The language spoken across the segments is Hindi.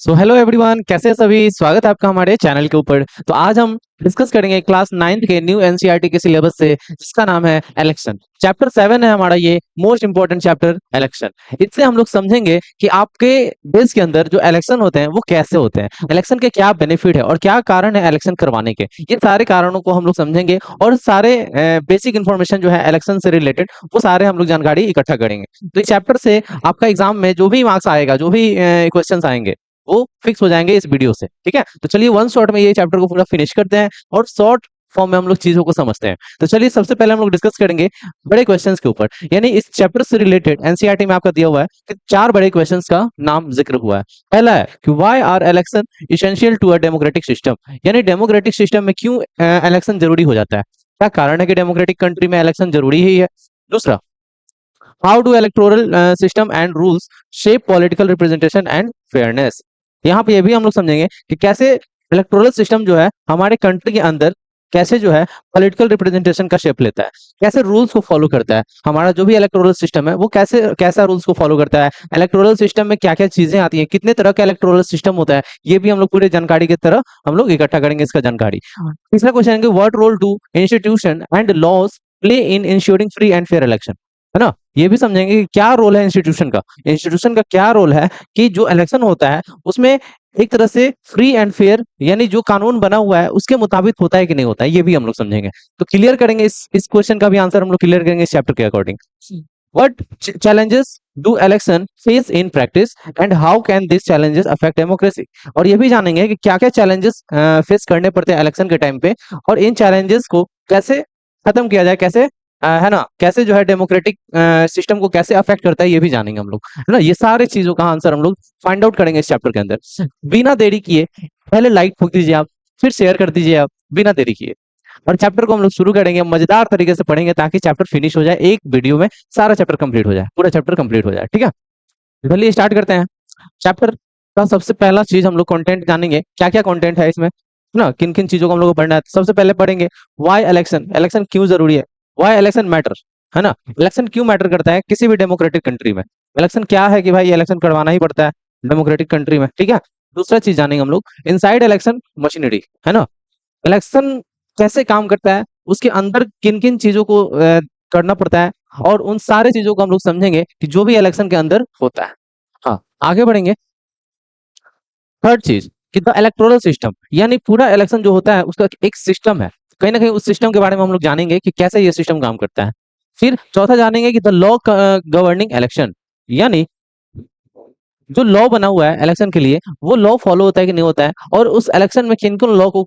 सो हेलो एवरीवन, कैसे हैं सभी। स्वागत है आपका हमारे चैनल के ऊपर। तो आज हम डिस्कस करेंगे क्लास 9th के न्यू एनसीईआरटी के सिलेबस से, जिसका नाम है इलेक्शन। चैप्टर 7 है हमारा ये मोस्ट इंपॉर्टेंट चैप्टर इलेक्शन। इससे हम लोग समझेंगे कि आपके देश के अंदर जो इलेक्शन होते हैं वो कैसे होते हैं, इलेक्शन के क्या बेनिफिट है और क्या कारण है इलेक्शन करवाने के। ये सारे कारणों को हम लोग समझेंगे और सारे बेसिक इन्फॉर्मेशन जो है इलेक्शन से रिलेटेड वो सारे हम लोग जानकारी इकट्ठा करेंगे। तो इस चैप्टर से आपका एग्जाम में जो भी मार्क्स आएगा, जो भी क्वेश्चन आएंगे, वो फिक्स हो जाएंगे इस वीडियो से। ठीक है, तो चलिए वन शॉट में ये चैप्टर को पूरा फिनिश करते हैं और शॉर्ट फॉर्म में हम लोग चीजों को समझते हैं। तो चलिए सबसे पहले हम लोग डिस्कस करेंगे बड़े क्वेश्चंस के ऊपर, यानी इस चैप्टर से रिलेटेड एनसीईआरटी में आपका दिया हुआ है कि 4 बड़े क्वेश्चंस का नाम जिक्र हुआ है। पहला है कि why are election essential to a democratic system, यानी डेमोक्रेटिक सिस्टम में क्यों इलेक्शन जरूरी हो जाता है, क्या कारण है कि डेमोक्रेटिक कंट्री में इलेक्शन जरूरी ही है। दूसरा, how do electoral system and rules shape political representation and fairness. यहाँ पे ये भी हम लोग समझेंगे कि कैसे इलेक्टोरल सिस्टम जो है हमारे कंट्री के अंदर कैसे जो है पॉलिटिकल रिप्रेजेंटेशन का शेप लेता है, कैसे रूल्स को फॉलो करता है। हमारा जो भी इलेक्टोरल सिस्टम है वो कैसे कैसा रूल्स को फॉलो करता है, इलेक्टोरल सिस्टम में क्या क्या चीजें आती हैं, कितने तरह का इलेक्टोरल सिस्टम होता है, ये भी हम लोग पूरे जानकारी की तरह हम लोग इकट्ठा करेंगे इसका जानकारी। तीसरा क्वेश्चन है, what role do institution and laws play in ensuring free and fair election, है ना। ये भी समझेंगे कि क्या रोल है इंस्टीट्यूशन का क्या रोल है कि जो इलेक्शन होता है उसमें एक तरह से फ्री एंड फेयर, यानी जो कानून बना हुआ है उसके मुताबिक होता है कि नहीं होता है, ये भी हम लोग समझेंगे। तो क्लियर करेंगे इस क्वेश्चन का भी आंसर हम लोग क्लियर करेंगे इस चैप्टर के according. What challenges do election face in practice and how can this challenges affect democracy. और ये भी जानेंगे कि क्या क्या चैलेंजेस फेस करने पड़ते हैं इलेक्शन के टाइम पे और इन चैलेंजेस को कैसे खत्म किया जाए, कैसे है ना, कैसे जो है डेमोक्रेटिक सिस्टम को कैसे अफेक्ट करता है, ये भी जानेंगे हम लोग, है ना। ये सारे चीजों का आंसर हम लोग फाइंड आउट करेंगे इस चैप्टर के अंदर। बिना देरी किए पहले लाइक ठोक दीजिए आप, फिर शेयर कर दीजिए आप, बिना देरी किए। और चैप्टर को हम लोग शुरू करेंगे, मजेदार तरीके से पढ़ेंगे ताकि चैप्टर फिनिश हो जाए, एक वीडियो में सारा चैप्टर कंप्लीट हो जाए, पूरा चैप्टर कंप्लीट हो जाए। ठीक है, चलिए स्टार्ट करते हैं। चैप्टर का सबसे पहला चीज हम लोग कंटेंट जानेंगे, क्या क्या कंटेंट है इसमें, है ना, किन किन चीजों को हम लोग को पढ़ना है। सबसे पहले पढ़ेंगे व्हाई इलेक्शन, इलेक्शन क्यों जरूरी है, व्हाई इलेक्शन मैटर, है ना। इलेक्शन क्यों मैटर करता है किसी भी डेमोक्रेटिक कंट्री में, इलेक्शन क्या है कि भाई इलेक्शन करवाना ही पड़ता है डेमोक्रेटिक कंट्री में। ठीक है, दूसरा चीज जानेंगे हम लोग इनसाइड इलेक्शन मशीनरी, है ना। इलेक्शन कैसे काम करता है, उसके अंदर किन किन चीजों को करना पड़ता है, और उन सारे चीजों को हम लोग समझेंगे कि जो भी इलेक्शन के अंदर होता है। हाँ, आगे बढ़ेंगे। थर्ड चीज कि द इलेक्टोरल सिस्टम, यानी पूरा इलेक्शन जो होता है उसका एक सिस्टम है, कहीं ना कहीं उस सिस्टम के बारे में हम लोग जानेंगे कि कैसे ये सिस्टम काम करता है। फिर चौथा जानेंगे कि द लॉ गवर्निंग इलेक्शन, यानी जो लॉ बना हुआ है इलेक्शन के लिए वो लॉ फॉलो होता है कि नहीं होता है, और उस इलेक्शन में किन किन लॉ को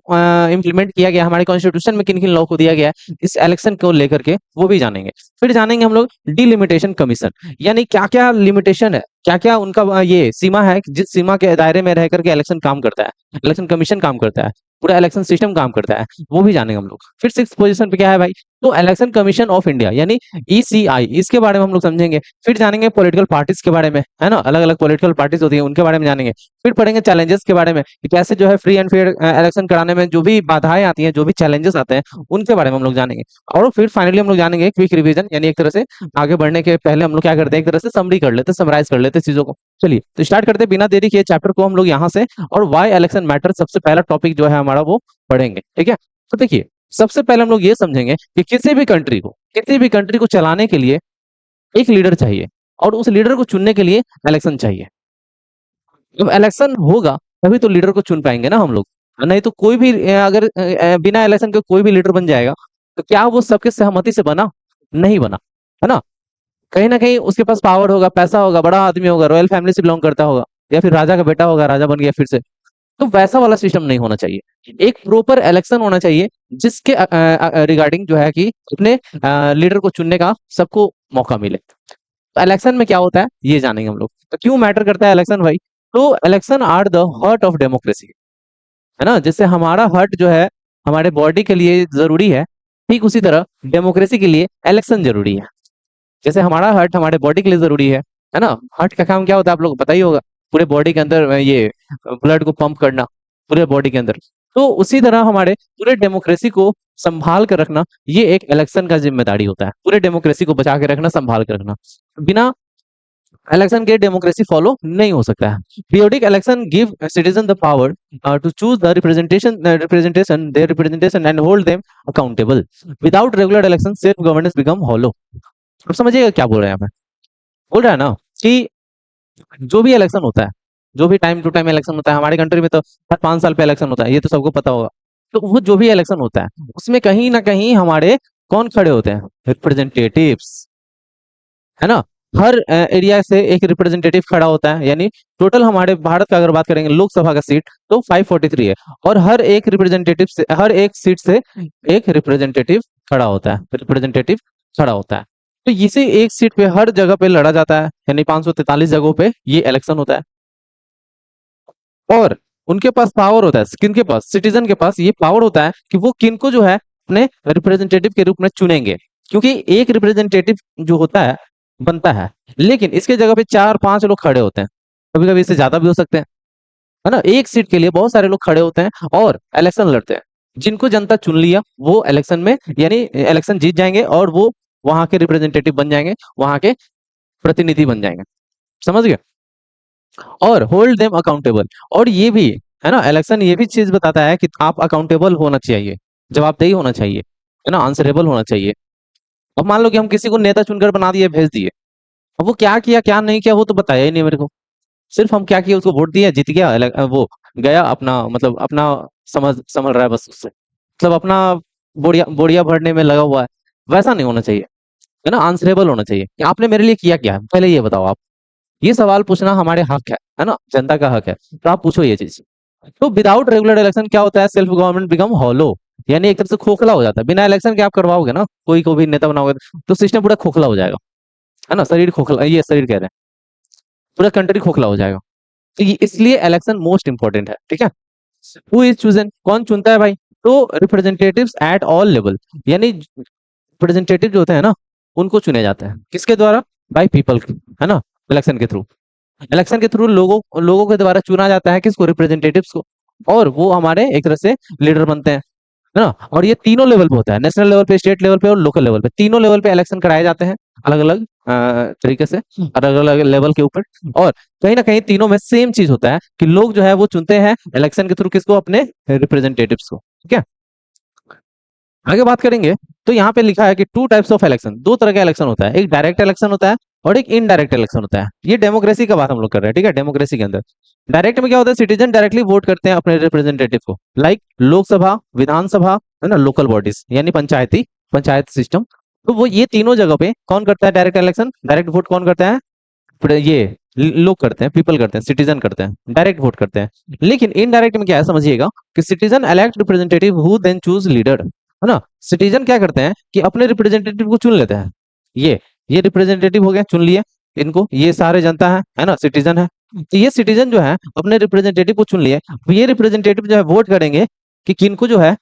इम्प्लीमेंट किया गया, हमारे कॉन्स्टिट्यूशन में किन किन लॉ को दिया गया है इस इलेक्शन को लेकर के, वो भी जानेंगे। फिर जानेंगे हम लोग डिलिमिटेशन कमीशन, यानी क्या क्या लिमिटेशन है, क्या क्या उनका ये सीमा है कि जिस सीमा के दायरे में रह करके इलेक्शन काम करता है, इलेक्शन कमीशन काम करता है, पूरा इलेक्शन सिस्टम काम करता है, वो भी जानेंगे हम लोग। फिर 6th पोजीशन पे क्या है भाई, तो इलेक्शन कमीशन ऑफ इंडिया यानी ईसीआई, इसके बारे में हम लोग समझेंगे। फिर जानेंगे पॉलिटिकल पार्टीज के बारे में, है ना, अलग अलग पॉलिटिकल पार्टीज होती है उनके बारे में जानेंगे। फिर पढ़ेंगे चैलेंजेस के बारे में कि कैसे जो है फ्री एंड फेयर इलेक्शन कराने में जो भी बाधाएं आती हैं, जो भी चैलेंजेस आते हैं, उनके बारे में हम लोग जानेंगे। और फिर फाइनली हम लोग जानेंगे क्विक रिवीजन, यानी एक तरह से आगे बढ़ने के पहले हम लोग क्या करते हैं, एक तरह से समरी कर लेते, समराइज कर लेते चीजों को। चलिए तो स्टार्ट करते हैं बिना देरी किए चैप्टर को हम लोग यहाँ से। और वाई इलेक्शन मैटर सबसे पहला टॉपिक जो है हमारा वो पढ़ेंगे। ठीक है, तो देखिए सबसे पहले हम लोग ये समझेंगे कि किसी भी कंट्री को चलाने के लिए एक लीडर चाहिए, और उस लीडर को चुनने के लिए इलेक्शन चाहिए। जब इलेक्शन होगा तभी तो लीडर को चुन पाएंगे ना हम लोग, नहीं तो कोई भी अगर बिना इलेक्शन के कोई भी लीडर बन जाएगा तो क्या वो सबके सहमति से बना, नहीं बना, है ना। कहीं ना कहीं उसके पास पावर होगा, पैसा होगा, बड़ा आदमी होगा, रॉयल फैमिली से बिलोंग करता होगा, या फिर राजा का बेटा होगा, राजा बन गया फिर से, तो वैसा वाला सिस्टम नहीं होना चाहिए। एक प्रॉपर इलेक्शन होना चाहिए जिसके रिगार्डिंग जो है कि अपने लीडर को चुनने का सबको मौका मिले। तो इलेक्शन में क्या होता है ये जानेंगे हम लोग। तो क्यों मैटर करता है इलेक्शन भाई, तो election are the heart of democracy, है ना। जैसे हमारा हार्ट जो है हमारे बॉडी के लिए जरूरी है, ठीक उसी तरह डेमोक्रेसी के लिए इलेक्शन जरूरी है। जैसे हमारा हार्ट हमारे बॉडी के लिए जरूरी है ना। हार्ट का काम क्या होता है आप लोग को पता ही होगा, पूरे बॉडी के अंदर ये ब्लड को पंप करना पूरे बॉडी के अंदर। तो उसी तरह हमारे पूरे डेमोक्रेसी को संभाल कर रखना ये एक इलेक्शन का जिम्मेदारी होता है, पूरे डेमोक्रेसी को बचा के रखना, संभाल कर रखना। बिना इलेक्शन के डेमोक्रेसी फॉलो नहीं हो सकता है। Periodic election give citizen the power to choose the representation and hold them accountable. Without regular election self governance become hollow. अब समझिएगा क्या बोल रहे हैं यहाँ पे। बोल रहा है ना कि जो भी इलेक्शन होता है, जो भी टाइम टू टाइम इलेक्शन होता है, हमारे कंट्री में तो हर 5 साल पे इलेक्शन होता है, ये तो सबको पता होगा। तो वो जो भी इलेक्शन होता है उसमें कहीं ना कहीं हमारे कौन खड़े होते हैं? रिप्रेजेंटेटिव्स, है ना। हर एरिया से एक रिप्रेजेंटेटिव खड़ा होता है, यानी टोटल हमारे भारत का अगर बात करेंगे लोकसभा का सीट तो 543 है, और हर एक रिप्रेजेंटेटिव से, हर एक सीट से एक रिप्रेजेंटेटिव खड़ा होता है, रिप्रेजेंटेटिव खड़ा होता है। तो इसी एक सीट पे हर जगह पे लड़ा जाता है, यानी 543 जगहों पे ये इलेक्शन होता है। और उनके पास पावर होता है, किन के पास? सिटीजन के पास ये पावर होता है कि वो किन को जो है अपने रिप्रेजेंटेटिव के रूप में चुनेंगे। क्योंकि एक रिप्रेजेंटेटिव जो होता है बनता है, लेकिन इसके जगह पे 4-5 लोग खड़े होते हैं, कभी कभी इससे ज्यादा भी हो सकते हैं, है ना। एक सीट के लिए बहुत सारे लोग खड़े होते हैं और इलेक्शन लड़ते हैं। जिनको जनता चुन लिया वो इलेक्शन में, यानी इलेक्शन जीत जाएंगे और वो वहां के रिप्रेजेंटेटिव बन जाएंगे, वहां के प्रतिनिधि बन जाएंगे। समझ गए? और होल्ड देम अकाउंटेबल। और ये भी है ना, इलेक्शन ये भी चीज बताता है कि आप अकाउंटेबल होना चाहिए, जवाबदेही होना चाहिए, है ना, आंसरेबल होना चाहिए। अब मान लो कि हम किसी को नेता चुनकर बना दिए, भेज दिए, अब वो क्या किया क्या नहीं किया वो तो बताया ही नहीं मेरे को। सिर्फ हम क्या किया, उसको वोट दिया, जीत गया, वो गया अपना, मतलब अपना समझ संभल रहा है बस उससे, मतलब अपना बोरिया बोरिया भरने में लगा हुआ है। वैसा नहीं होना चाहिए, है ना। आंसरेबल होना चाहिए कि आपने मेरे लिए किया क्या है, पहले ये बताओ आप। ये सवाल पूछना हमारे हक है ना, जनता का हक है, तो आप पूछो ये चीज। तो विदाउट रेगुलर इलेक्शन क्या होता है? सेल्फ गवर्नमेंट बिकम हॉलो, यानी एक तरह से खोखला हो जाता है। बिना इलेक्शन के आप करवाओगे ना, कोई को भी नेता बनाओगे तो सिस्टम पूरा खोखला हो जाएगा, है ना। शरीर खोखला, ये शरीर कह रहे हैं, पूरा कंट्री खोखला हो जाएगा। तो ये इसलिए इलेक्शन मोस्ट इंपॉर्टेंट है, ठीक है। हु इज चूजन, कौन चुनता है भाई? तो रिप्रेजेंटेटिव्स एट ऑल लेवल, यानी रिप्रेजेंटेटिव जो होते हैं ना उनको चुने जाते हैं, किसके द्वारा? बाय पीपल, है ना, इलेक्शन के थ्रू। इलेक्शन के थ्रू लोगों लोगों के द्वारा चुना जाता है, किसको? रिप्रेजेंटेटिव्स को। और वो हमारे एक तरह से लीडर बनते हैं, है ना। और ये तीनों लेवल पे होता है, नेशनल लेवल पे, स्टेट लेवल पे और लोकल लेवल पे, तीनों लेवल पे इलेक्शन कराए जाते हैं अलग अलग तरीके से, अलग अलग लेवल के ऊपर। और कहीं ना कहीं तीनों में सेम चीज होता है कि लोग जो है वो चुनते हैं इलेक्शन के थ्रू किसको? अपने रिप्रेजेंटेटिव्स को, ठीक है। आगे बात करेंगे तो यहाँ पे लिखा है कि टू टाइप्स ऑफ इलेक्शन, दो तरह का इलेक्शन होता है, एक डायरेक्ट इलेक्शन होता है और एक इनडायरेक्ट इलेक्शन होता है। ये डेमोक्रेसी का बात हम लोग कर रहे हैं, ठीक है। डेमोक्रेसी के अंदर डायरेक्ट में क्या होता है? सिटीजन डायरेक्टली वोट करते हैं अपने रिप्रेजेंटेटिव को, लाइक लोकसभा, विधानसभा, है ना, लोकल बॉडीज, यानी पंचायत सिस्टम। तो वो ये तीनों जगह पे कौन करता है डायरेक्ट इलेक्शन? डायरेक्ट वोट कौन करता है? ये लोग करते हैं, पीपल करते हैं, सिटीजन करते हैं, डायरेक्ट वोट करते हैं। लेकिन इनडायरेक्ट में क्या है समझिएगा, कि citizen elect representative who then choose leader, है ना। सिटीजन क्या करते हैं कि अपने रिप्रेजेंटेटिव को चुन लेते हैं। ये रिप्रेजेंटेटिव हो गया, चुन लिए इनको, ये सारे जनता है ना, सिटीजन है। तो ये सिटीजन जो है अपने रिप्रेजेंटेटिव को चुन लिए, अब ये रिप्रेजेंटेटिव जो है वोट करेंगे कि किनको जो है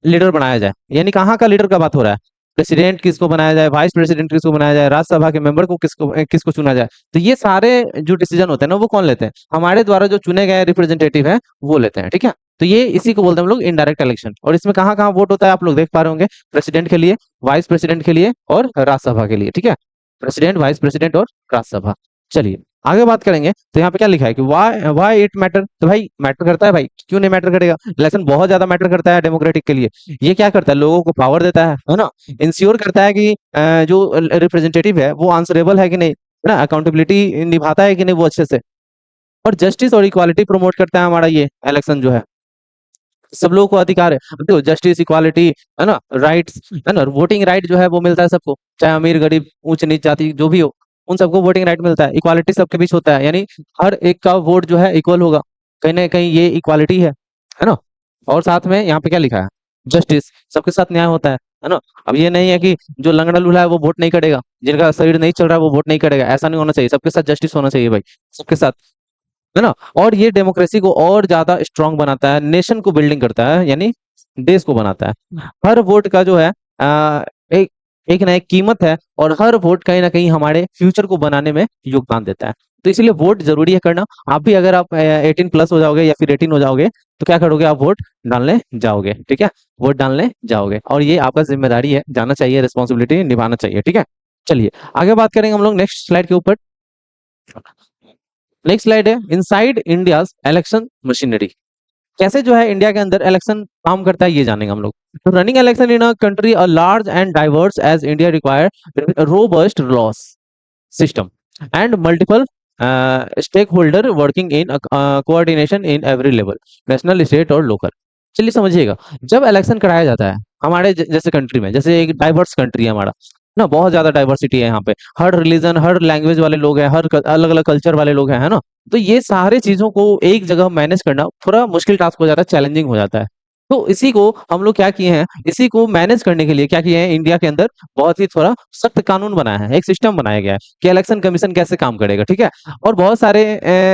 लीडर बनाया जाए। यानी कहाँ का लीडर का बात हो रहा है? प्रेसिडेंट किसको बनाया जाए, वाइस प्रेसिडेंट किसको बनाया जाए, राज्यसभा के मेंबर को किसको किसको चुना जाए। तो ये सारे जो डिसीजन होते हैं ना वो कौन लेते हैं? हमारे द्वारा जो चुने गए रिप्रेजेंटेटिव है वो लेते हैं, ठीक है। तो ये इसी को बोलते हैं हम लोग इनडायरेक्ट इलेक्शन। और इसमें कहाँ कहाँ वोट होता है आप लोग देख पा रहे होंगे, प्रेसिडेंट के लिए, वाइस प्रेसिडेंट के लिए और राज्यसभा के लिए, ठीक है। प्रेसिडेंट, वाइस प्रेसिडेंट और राज्यसभा। चलिए आगे बात करेंगे तो यहाँ पे क्या लिखा है कि वाई वाई इट मैटर। तो भाई मैटर करता है भाई, क्यों नहीं मैटर करेगा? इलेक्शन बहुत ज्यादा मैटर करता है डेमोक्रेटिक के लिए। ये क्या करता है? लोगों को पावर देता है ना। इंश्योर करता है कि जो रिप्रेजेंटेटिव है वो आंसरेबल है कि नहीं, है ना, अकाउंटेबिलिटी निभाता है कि नहीं वो अच्छे से। और जस्टिस और इक्वालिटी प्रमोट करता है हमारा ये इलेक्शन जो है। सब लोगों को अधिकार है, देखो, जस्टिस, इक्वालिटी, है ना, राइट्स, है ना, वोटिंग राइट जो है वो मिलता है सबको, चाहे अमीर गरीब ऊंच नीच जाति जो भी हो, उन सबको वोटिंग राइट मिलता है। इक्वालिटी सबके बीच होता है, यानी हर एक का वोट जो है इक्वल होगा, कहीं ना कहीं ये इक्वालिटी है ना। और साथ में यहाँ पे क्या लिखा है? जस्टिस, सबके साथ न्याय होता है ना। अब ये नहीं है कि जो लंगड़ा लूल्हा है वो वोट नहीं करेगा, जिनका शरीर नहीं चल रहा है वो वोट नहीं करेगा, ऐसा नहीं होना चाहिए। सबके साथ जस्टिस होना चाहिए भाई, सबके साथ, है ना। और ये डेमोक्रेसी को और ज्यादा स्ट्रांग बनाता है, नेशन को बिल्डिंग करता है, यानी देश को बनाता है। हर वोट का जो है एक एक ना एक कीमत है, और हर वोट कहीं ना कहीं हमारे फ्यूचर को बनाने में योगदान देता है। तो इसीलिए वोट जरूरी है करना। आप भी अगर आप 18+ हो जाओगे या फिर 18 हो जाओगे तो क्या करोगे? आप वोट डालने जाओगे, ठीक है। वोट डालने जाओगे और ये आपका जिम्मेदारी है, जाना चाहिए, रिस्पॉन्सिबिलिटी निभाना चाहिए, ठीक है। चलिए आगे बात करेंगे हम लोग नेक्स्ट स्लाइड के ऊपर। नेक्स्ट स्लाइड है इनसाइड इंडियाज इलेक्शन मशीनरी। कैसे जो है इंडिया के अंदर इलेक्शन काम करता है ये जानेंगे हम लोग। तो running election in a country a large and diverse as India require robust laws system and multiple stakeholder working in coordination in every level national state और local। चलिए समझिएगा, जब इलेक्शन कराया जाता है हमारे जैसे कंट्री में, जैसे एक डाइवर्स कंट्री है हमारा ना, बहुत ज्यादा डाइवर्सिटी है यहाँ पे, हर रिलीजन हर लैंग्वेज वाले लोग हैं, हर अलग अलग कल्चर वाले लोग हैं, है ना। तो ये सारे चीजों को एक जगह मैनेज करना थोड़ा मुश्किल टास्क हो जाता है, चैलेंजिंग हो जाता है। तो इसी को हम लोग क्या किए हैं, इसी को मैनेज करने के लिए क्या किए हैं, इंडिया के अंदर बहुत ही थोड़ा सख्त कानून बनाया है, एक सिस्टम बनाया गया है कि इलेक्शन कमीशन कैसे काम करेगा, ठीक है। और बहुत सारे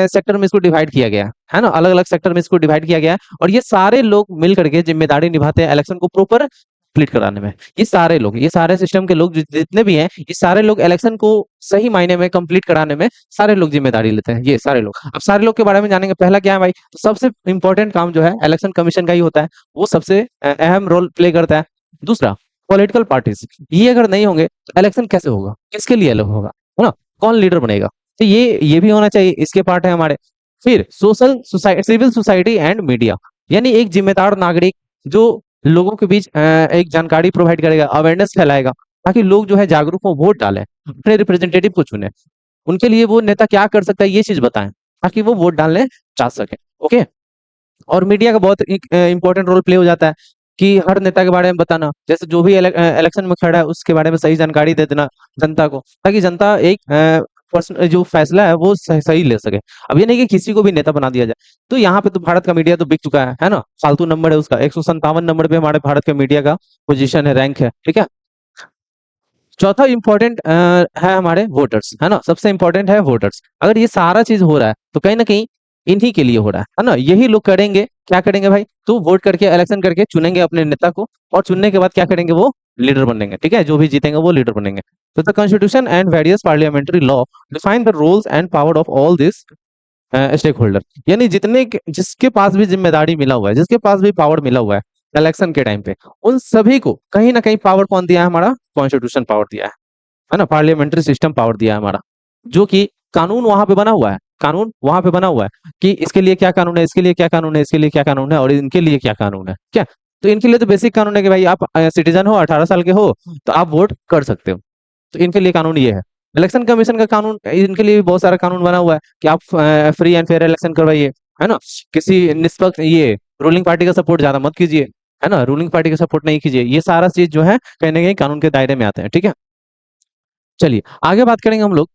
सेक्टर में इसको डिवाइड किया गया है ना, अलग अलग सेक्टर में इसको डिवाइड किया गया है, और ये सारे लोग मिल करके जिम्मेदारी निभाते हैं इलेक्शन को प्रॉपर कंप्लीट कराने में। ये सारे लोग, ये सारे सिस्टम के लोग जितने भी हैं, ये सारे लोग इलेक्शन को सही मायने में कंप्लीट कराने में सारे लोग जिम्मेदारी लेते हैं, ये सारे लोग। अब सारे लोग के बारे में जानेंगे। पहला क्या है भाई, तो सबसे इंपॉर्टेंट काम जो है इलेक्शन कमीशन का ही होता है, वो सबसे अहम रोल प्ले करता है। दूसरा, पॉलिटिकल पार्टीज, ये अगर नहीं होंगे तो इलेक्शन कैसे होगा, किसके लिए अलग होगा, है ना, कौन लीडर बनेगा, तो ये भी होना चाहिए, इसके पार्ट है हमारे। फिर social society, civil society and media, यानी एक जिम्मेदार नागरिक जो लोगों के बीच एक जानकारी प्रोवाइड करेगा, अवेयरनेस फैलाएगा, ताकि लोग जो है जागरूक हो, वोट डालें, अपने रिप्रेजेंटेटिव को चुने। उनके लिए वो नेता क्या कर सकता है ये चीज बताएं, ताकि वो वोट डालने जा सके। ओके। और मीडिया का बहुत इंपॉर्टेंट रोल प्ले हो जाता है कि हर नेता के बारे में बताना, जैसे जो भी इलेक्शन में खड़ा है उसके बारे में सही जानकारी दे देना जनता को, ताकि जनता एक जो फैसला है वो सही ले सके। अब ये नहीं कि किसी को भी नेता बना दिया जाए। तो यहाँ पे तो भारत का मीडिया तो बिक चुका है ना, फालतू नंबर है उसका, 157 नंबर पे हमारे भारत के मीडिया का पोजीशन है, रैंक है, ठीक है। चौथा इंपॉर्टेंट है हमारे वोटर्स, है ना, सबसे इंपॉर्टेंट है वोटर्स। अगर ये सारा चीज हो रहा है तो कहीं ना कहीं इन्हीं के लिए हो रहा है ना, यही लोग करेंगे, क्या करेंगे भाई, तो वोट करके इलेक्शन करके चुनेंगे अपने नेता को, और चुनने के बाद क्या करेंगे, वो लीडर बनेंगे, ठीक है, जो भी जीतेंगे वो लीडर बनेंगे। तो the constitution and various parliamentary law define the roles and power of all this stakeholder, यानी जिसके पास भी जिम्मेदारी मिला हुआ है, जिसके पास भी पावर मिला हुआ है इलेक्शन के टाइम पे, उन सभी को कहीं ना कहीं पावर कौन दिया है, हमारा कॉन्स्टिट्यूशन पावर दिया है ना, पार्लियामेंट्री सिस्टम पावर दिया है हमारा, जो कि कानून वहां पे बना हुआ है, कानून वहां पे बना हुआ है कि इसके लिए क्या कानून है, इसके लिए क्या कानून है, इसके लिए क्या कानून है, और इनके लिए क्या कानून है, क्या। तो इनके लिए तो बेसिक कानून है कि भाई आप सिटीजन हो, 18 साल के हो, तो आप वोट कर सकते हो। तो इनके लिए कानून ये है। इलेक्शन कमीशन का कानून, इनके लिए भी बहुत सारा कानून बना हुआ है कि आप फ्री एंड फेयर इलेक्शन करवाइए, है ना, किसी निष्पक्ष, ये रूलिंग पार्टी का सपोर्ट ज्यादा मत कीजिए, है ना, रूलिंग पार्टी का सपोर्ट नहीं कीजिए, ये सारा चीज जो है कहीं ना कहीं कानून के दायरे में आते हैं, ठीक है। चलिए आगे बात करेंगे हम लोग,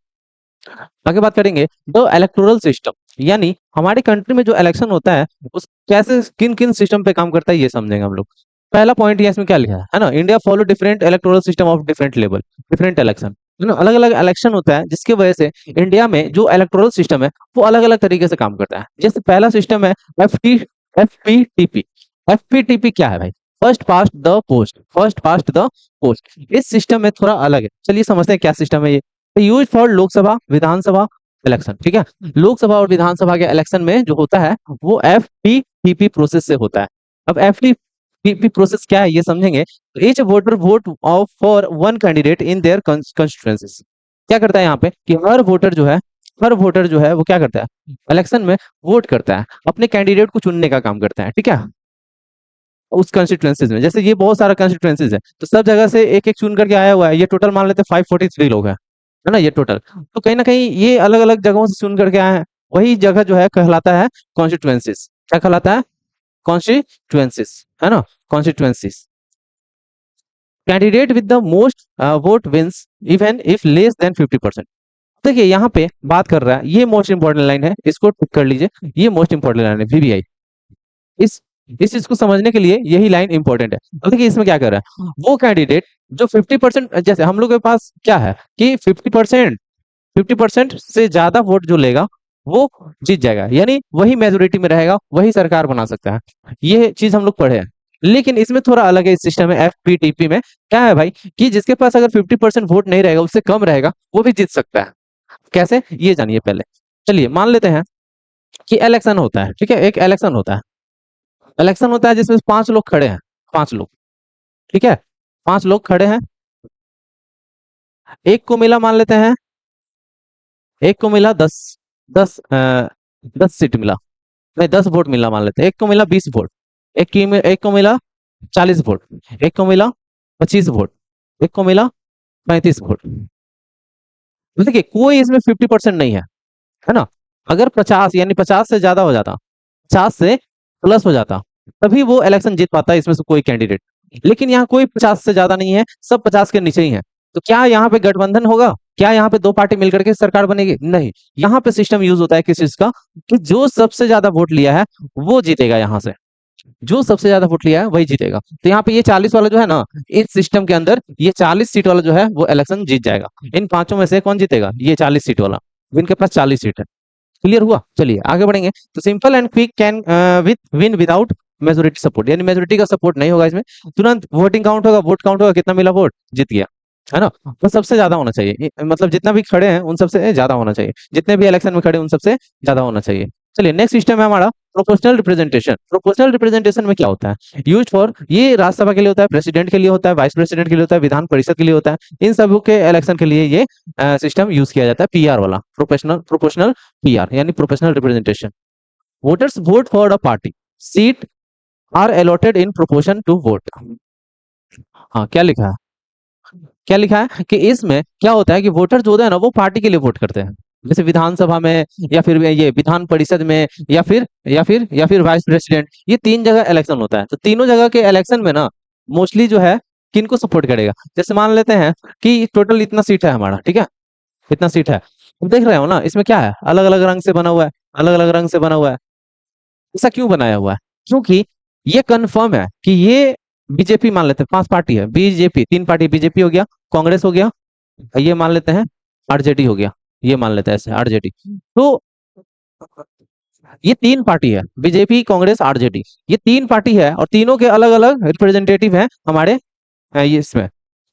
आगे बात करेंगे द इलेक्टोरल सिस्टम, यानी हमारी कंट्री में जो इलेक्शन होता है उस कैसे किन किन सिस्टम पे काम करता है ये समझेंगे हम लोग। पहला पॉइंट ये इसमें क्या लिखा है ना, India follow different electoral system of different level, different election, है ना, अलग अलग इलेक्शन होता है, जिसकी वजह से इंडिया में जो इलेक्टोरल सिस्टम है वो अलग अलग तरीके से काम करता है। जैसे पहला सिस्टम है F P T P. F P T P क्या है भाई, first past the post, first past the post. इस सिस्टम में थोड़ा अलग है, चलिए समझते हैं क्या सिस्टम है ये। Use for Lok Sabha Vidhan Sabha election, ठीक है। लोकसभा और विधानसभा के इलेक्शन में जो होता है वो एफ पी प्रोसेस से होता है। अब एफ पी प्रोसेस क्या है ये समझेंगे। H voter vote of for one candidate in their constituencies. क्या करता है यहाँ पे कि हर वोटर जो है वो क्या करता है, इलेक्शन में वोट करता है, अपने कैंडिडेट को चुनने का काम करता है, ठीक है, उस कंस्टिट्यूएंसीज में। जैसे ये बहुत सारा कंस्टिट्यूएंसीज है, तो सब जगह से एक एक चुन करके आया हुआ है, ये टोटल मान लेते हैं 543 लोग हैं, है ना, ये टोटल। तो कहीं ना कहीं ये अलग अलग जगहों से चुन करके आए हैं, वही जगह जो है कहलाता है कॉन्स्टिट्यूएंसीज। क्या कहलाता है, कॉन्स्टिट्यूएंसीज, है ना, constituencies. Candidate with the most vote wins even if less than 50%। देखिए यहाँ पे बात कर रहा है, ये मोस्ट इंपॉर्टेंट लाइन है, इसको टिक कर लीजिए, ये मोस्ट इंपॉर्टेंट लाइन है, वीवीआई। इस इस चीज को समझने के लिए यही लाइन इंपॉर्टेंट है। अब देखिए इसमें क्या कर रहा है, वो कैंडिडेट जो 50%, जैसे हम लोग के पास क्या है कि 50% से ज्यादा वोट जो लेगा वो जीत जाएगा, यानी वही मेजोरिटी में रहेगा, वही सरकार बना सकता है, ये चीज हम लोग पढ़े हैं। लेकिन इसमें थोड़ा अलग है, इस सिस्टम में एफपीटीपी में क्या है भाई कि जिसके पास अगर 50% वोट नहीं रहेगा, उससे कम रहेगा, वो भी जीत सकता है। कैसे ये जानिए पहले। चलिए मान लेते हैं कि इलेक्शन होता है, ठीक है, एक इलेक्शन होता है, इलेक्शन होता है जिसमें 5 लोग खड़े हैं, 5 लोग, ठीक है, 5 लोग खड़े हैं, एक को मिला मान लेते हैं एक को मिला 10 सीट मिला, नहीं 10 वोट मिला मान लेते हैं, एक को मिला 20 वोट, एक को मिला 40 वोट, एक को मिला 25 वोट, एक को मिला 35 वोट। देखिए कोई इसमें 50% नहीं है ना। अगर 50 यानी 50 से ज्यादा हो जाता, 50 से प्लस हो जाता, तभी वो इलेक्शन जीत पाता है इसमें से कोई कैंडिडेट। लेकिन यहाँ कोई 50 से ज्यादा नहीं है, सब 50 के नीचे ही है। तो क्या यहाँ पे गठबंधन होगा? क्या यहाँ पे दो पार्टी मिलकर के सरकार बनेगी? नहीं। यहाँ पे सिस्टम यूज होता है किस चीज का, कि जो सबसे ज्यादा वोट लिया है वो जीतेगा। यहाँ से जो सबसे ज्यादा वोट लिया है वही जीतेगा। तो यहाँ पे ये 40 वाला जो है ना, इस सिस्टम के अंदर ये 40 सीट वाला जो है वो इलेक्शन जीत जाएगा। इन पांचों में से कौन जीतेगा? ये 40 सीट वाला, जिनके पास 40 सीट है। क्लियर हुआ? चलिए आगे बढ़ेंगे। तो simple and quick can with win without majority support, यानी मेजोरिटी का सपोर्ट नहीं होगा इसमें। तुरंत वोटिंग काउंट होगा, वोट काउंट होगा, कितना मिला वोट, जीत गया, है ना। तो सबसे ज्यादा होना चाहिए, मतलब जितना भी खड़े हैं उन सबसे ज्यादा होना चाहिए, जितने भी इलेक्शन में खड़े उन सबसे ज्यादा होना चाहिए। चलिए नेक्स्ट सिस्टम है हमारा प्रोपोर्शनल रिप्रेजेंटेशन। प्रोपोर्शनल रिप्रेजेंटेशन में क्या होता है? यूज फॉर, ये राज्यसभा के लिए होता है, प्रेसिडेंट के लिए होता है, वाइस प्रेसिडेंट के लिए होता है, विधान परिषद के लिए होता है। इन सब के इलेक्शन के लिए ये सिस्टम यूज किया जाता है, पीआर वाला, प्रोपोर्शनल प्रोपोर्शनल पीआर यानी proportional representation. Voters vote for a party, seat are allotted in proportion to vote. हाँ क्या लिखा है? क्या लिखा है कि इसमें क्या होता है कि वोटर जो होता है ना, वो पार्टी के लिए वोट करते हैं। जैसे विधानसभा में, या फिर ये विधान परिषद में, या फिर वाइस प्रेसिडेंट, ये तीन जगह इलेक्शन होता है। तो तीनों जगह के इलेक्शन में ना मोस्टली जो है किनको सपोर्ट करेगा? जैसे मान लेते हैं कि टोटल इतना सीट है हमारा, ठीक है, इतना सीट है। तुम देख रहे हो ना इसमें क्या है, अलग अलग रंग से बना हुआ है, अलग अलग रंग से बना हुआ है। ऐसा क्यों बनाया हुआ है? क्योंकि ये कंफर्म है कि ये बीजेपी, मान लेते हैं 5 पार्टी है, बीजेपी 3 पार्टी, बीजेपी हो गया, कांग्रेस हो गया, ये मान लेते हैं आरजेडी हो गया, ये मान लेते हैं ऐसे आरजेडी। तो ये 3 पार्टी है, बीजेपी कांग्रेस आरजेडी, ये 3 पार्टी है, और तीनों के अलग अलग रिप्रेजेंटेटिव हैं हमारे ये इसमें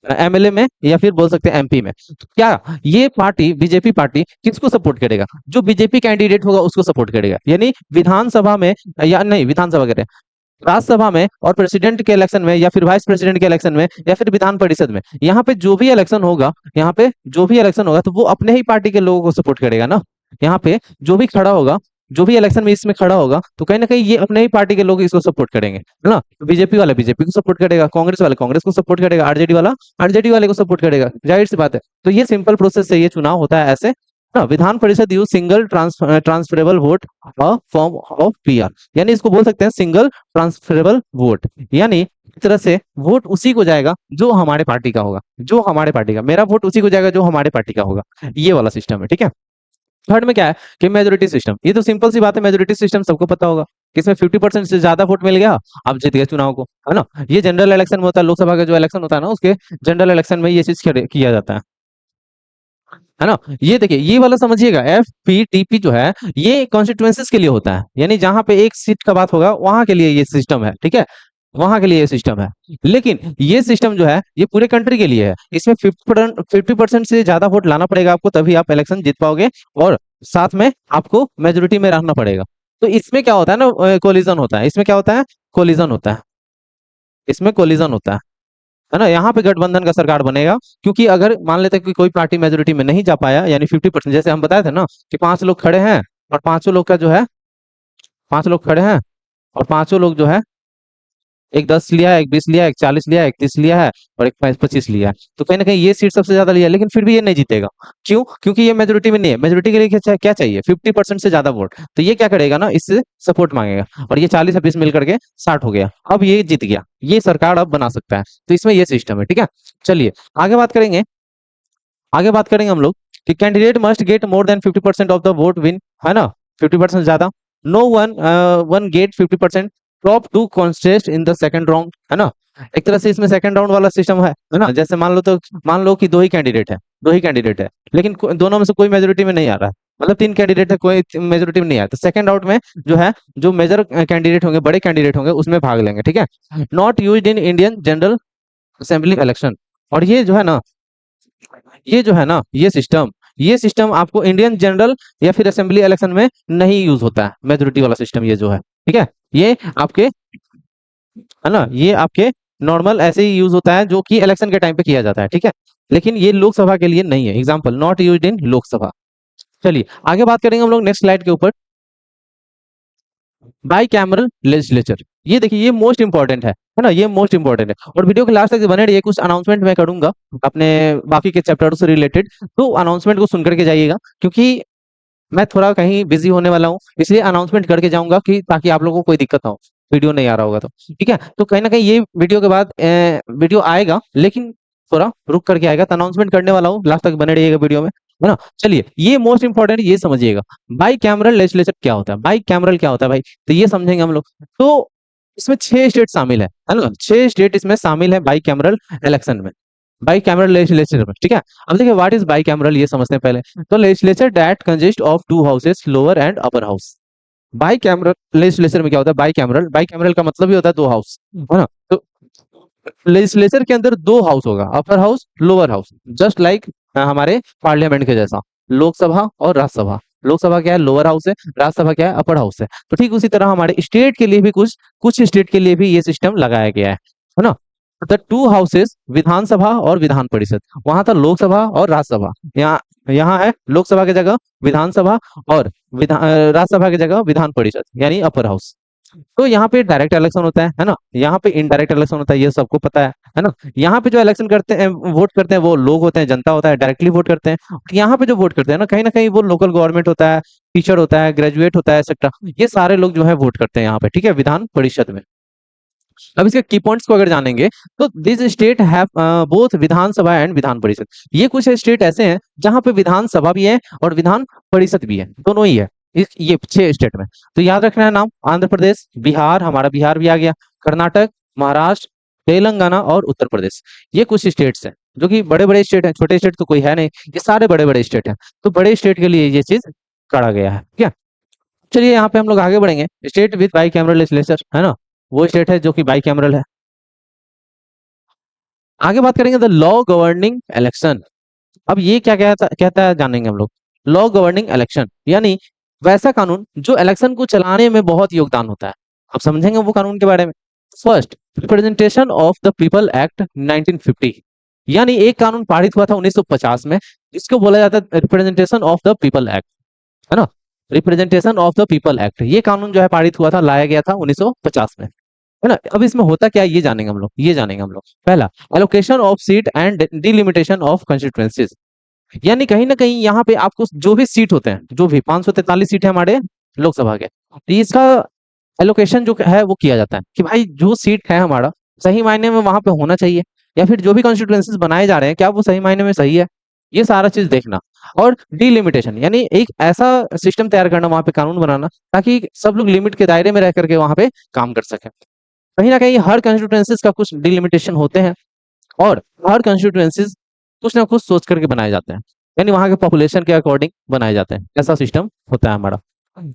एमएलए में, या फिर बोल सकते हैं एमपी में। तो क्या ये पार्टी, बीजेपी पार्टी, किसको सपोर्ट करेगा? जो बीजेपी कैंडिडेट होगा उसको सपोर्ट करेगा। यानी विधानसभा में, या नहीं विधानसभा कह रहे हैं, राज्यसभा में और प्रेसिडेंट के इलेक्शन में, या फिर वाइस प्रेसिडेंट के इलेक्शन में, या फिर विधान परिषद में, यहाँ पे जो भी इलेक्शन होगा, यहाँ पे जो भी इलेक्शन होगा तो वो अपने ही पार्टी के लोगों को सपोर्ट करेगा ना। यहाँ पे जो भी खड़ा होगा, जो भी इलेक्शन में इसमें खड़ा होगा, तो कहीं ना कहीं ये अपने ही पार्टी के लोग इसको सपोर्ट करेंगे, है ना। तो बीजेपी वाला बीजेपी को सपोर्ट करेगा, कांग्रेस वाला कांग्रेस को सपोर्ट करेगा, आरजेडी वाला आरजेडी वाले को सपोर्ट करेगा, जाहिर सी बात है। तो ये सिंपल प्रोसेस से ये चुनाव होता है ऐसे ना। Vidhan Parishad use single transferable vote form of PR, यानी इसको बोल सकते हैं सिंगल ट्रांसफरेबल वोट। यानी एक तरह से वोट उसी को जाएगा जो हमारे पार्टी का होगा, जो हमारे पार्टी का, मेरा वोट उसी को जाएगा जो हमारे पार्टी का होगा। ये वाला सिस्टम है, ठीक है। थर्ड में क्या है कि मेजोरिटी सिस्टम। ये तो सिंपल सी बात है, मेजोरिटी सिस्टम सबको पता होगा कि इसमें 50% से ज्यादा वोट मिल गया, आप जीत गए चुनाव को, है ना। ये जनरल इलेक्शन में होता है, लोकसभा का जो इलेक्शन होता है ना, उसके जनरल इलेक्शन में ये चीज किया जाता है ना। ये देखिए ये वाला समझिएगा, एफ पी टी पी जो है ये कॉन्स्टिट्यूएंसीज के लिए होता है, यानी जहां पे एक सीट का बात होगा वहां के लिए ये सिस्टम है, ठीक है, वहां के लिए ये सिस्टम है। लेकिन ये सिस्टम जो है ये पूरे कंट्री के लिए है। इसमें 50% से ज्यादा वोट लाना पड़ेगा आपको, तभी आप इलेक्शन जीत पाओगे, और साथ में आपको मेजोरिटी में रहना पड़ेगा। तो इसमें क्या होता है ना, कोलिजन होता है। इसमें क्या होता है? कोलिजन होता है, इसमें कोलिजन होता है ना। यहाँ पे गठबंधन का सरकार बनेगा, क्योंकि अगर मान लेते हैं कि कोई पार्टी मेजोरिटी में नहीं जा पाया, यानी 50%, जैसे हम बताए थे ना कि 5 लोग खड़े हैं, और पांचों लोग का जो है, 5 लोग खड़े हैं, और पांचों लोग जो है, एक 10 लिया है, एक 20 लिया है, एक 40 लिया है, एक 30 लिया है, और एक 25 लिया है। तो कहीं ना कहीं ये सीट सबसे ज्यादा लिया है, लेकिन फिर भी ये नहीं जीतेगा। क्यों? क्योंकि ये मेजोरिटी में नहीं है। मेजोरिटी के लिए क्या चाहिए? 50% से ज्यादा वोट। तो ये क्या करेगा ना, इससे सपोर्ट मांगेगा, और ये 40 और 20 मिलकर के 60 हो गया। अब ये जीत गया, ये सरकार अब बना सकता है। तो इसमें ये सिस्टम है, ठीक है। चलिए आगे बात करेंगे। आगे बात करेंगे हम लोग कि candidate must get more than 50% of the vote win, है ना, 50% ज्यादा। No one one get 50%, top two contest in the second round, है ना। एक तरह से इसमें सेकंड राउंड वाला सिस्टम है ना। जैसे मान लो, तो मान लो कि दो ही कैंडिडेट है, लेकिन दोनों में से कोई मेजोरिटी में नहीं आ रहा है, मतलब 3 कैंडिडेट है, कोई मेजोरिटी में नहीं आया, तो सेकंड राउंड में जो है, जो मेजर कैंडिडेट होंगे, बड़े कैंडिडेट होंगे, उसमें भाग लेंगे, ठीक है। Not used in Indian general assembly election. और ये जो है ना, ये सिस्टम आपको इंडियन जनरल या फिर असेंबली इलेक्शन में नहीं यूज होता है, मेजोरिटी वाला सिस्टम ये जो है, ठीक है। ये आपके, है ना, ये आपके नॉर्मल ऐसे ही यूज होता है, जो कि इलेक्शन के टाइम पे किया जाता है, ठीक है। लेकिन ये लोकसभा के लिए नहीं है। Example, not used in Lok Sabha. चलिए आगे बात करेंगे हम लोग नेक्स्ट स्लाइड के ऊपर, बाई कैमरल लेजिस्लेचर। ये देखिए ये मोस्ट इंपॉर्टेंट है ना, ये मोस्ट इंपॉर्टेंट है। और वीडियो के लास्ट तक बने रहिए, कुछ अनाउंसमेंट मैं करूंगा अपने बाकी के चैप्टरों से रिलेटेड, तो अनाउंसमेंट को सुन करके जाइएगा, क्योंकि मैं थोड़ा कहीं बिजी होने वाला हूँ, इसलिए अनाउंसमेंट करके जाऊंगा कि ताकि आप लोगों को कोई दिक्कत ना हो, वीडियो नहीं आ रहा होगा तो। ठीक है, तो कहीं ना कहीं ये वीडियो के बाद वीडियो आएगा, लेकिन थोड़ा रुक करके आएगा, तो अनाउंसमेंट करने वाला हूँ, लास्ट तक बने रहिएगा वीडियो में, है ना। चलिए ये मोस्ट इंपॉर्टेंट, ये समझिएगा बाई कैमरल लेजिस्लेचर क्या होता है, बाई कैमरल क्या होता है भाई, तो ये समझेंगे हम लोग। तो इसमें 6 स्टेट शामिल है ना, 6 स्टेट इसमें शामिल है बाई कैमरल इलेक्शन में, बाई कैमरल लेजिस्लेचर में। ठीक है, अब देखिए व्हाट इज बाई कैमरल, ये समझते हैं पहले। तो legislature that consist of 2 houses, lower and upper house. By cameral legislature में क्या होता है, बाई कैमरल, बाई कैमरल का मतलब ही होता है 2 हाउस, है ना। तो लेजिस्लेचर के अंदर 2 हाउस होगा, upper house lower house, just like हमारे पार्लियामेंट के जैसा, लोकसभा और राज्यसभा। लोकसभा क्या है, लोअर हाउस है, राज्यसभा क्या है, अपर हाउस है। तो ठीक उसी तरह हमारे स्टेट के लिए भी कुछ कुछ स्टेट के लिए भी ये सिस्टम लगाया गया है ना। द 2 हाउसेस, विधानसभा और विधान परिषद, वहां था लोकसभा और राज्यसभा, यहाँ यहाँ है लोकसभा की जगह विधानसभा, और राज्यसभा की जगह विधान परिषद यानी अपर हाउस। तो यहाँ पे डायरेक्ट इलेक्शन होता है ना, यहाँ पे इनडायरेक्ट इलेक्शन होता है, ये सबको पता है ना। यहाँ पे जो इलेक्शन करते हैं, वोट करते हैं, वो लोग होते हैं, जनता होता है, डायरेक्टली वोट करते हैं। और यहाँ पे जो वोट करते हैं ना कहीं वो लोकल गवर्नमेंट होता है, टीचर होता है, ग्रेजुएट होता है, एक्सेट्रा, ये सारे लोग जो है वोट करते हैं यहाँ पे, ठीक है, विधान परिषद में। अब इसके की पॉइंट्स को अगर जानेंगे, तो this state have both Vidhan Sabha and Vidhan Parishad. ये कुछ स्टेट ऐसे हैं जहां पे विधानसभा भी है और विधान परिषद भी है, दोनों ही है ये 6 स्टेट में। तो याद रखना है नाम, आंध्र प्रदेश, बिहार, हमारा बिहार भी आ गया, कर्नाटक, महाराष्ट्र, तेलंगाना और उत्तर प्रदेश। ये कुछ स्टेट्स हैं जो कि बड़े बड़े स्टेट हैं, छोटे स्टेट तो कोई है नहीं, ये सारे बड़े बड़े स्टेट हैं। तो बड़े स्टेट के लिए ये चीज करा गया है, ठीक है। चलिए यहाँ पे हम लोग आगे बढ़ेंगे, state with by cameral legislature, है ना, वो स्टेट है जो कि बाई कैमरल है। आगे बात करेंगे द लॉ गवर्निंग इलेक्शन। अब ये क्या कहता है जानेंगे हम लोग। लॉ गवर्निंग इलेक्शन यानी वैसा कानून जो इलेक्शन को चलाने में बहुत योगदान होता है। अब समझेंगे वो कानून के बारे में। First, representation of the people act 1950, यानी एक कानून पारित हुआ था 1950 में, जिसको बोला जाता है representation of the people act, है ना। Representation of the people act, ये कानून जो है पारित हुआ था, लाया गया था 1950 में, है ना। अब इसमें होता क्या है ये जानेंगे हम लोग, ये जानेंगे हम लोग। पहला, allocation of seat and delimitation of constituencies, यानी कहीं ना कहीं यहाँ पे आपको जो भी सीट होते हैं, जो भी 543 सीट है हमारे लोकसभा के, तो इसका एलोकेशन जो है वो किया जाता है कि भाई जो सीट है हमारा सही मायने में वहां पे होना चाहिए, या फिर जो भी कॉन्स्टिट्यूएंसीज बनाए जा रहे हैं क्या वो सही मायने में सही है, ये सारा चीज देखना। और डिलिमिटेशन यानी एक ऐसा सिस्टम तैयार करना, वहां पे कानून बनाना, ताकि सब लोग लिमिट के दायरे में रह करके वहां पे काम कर सके। कहीं ना कहीं हर कंस्टिट्यूएंसीज का कुछ डिलिमिटेशन होते हैं, और हर कंस्टिट्यूएंसीज कुछ ना कुछ सोच करके बनाए जाते हैं, यानी वहां के पॉपुलेशन के अकॉर्डिंग बनाए जाते हैं, ऐसा सिस्टम होता है हमारा।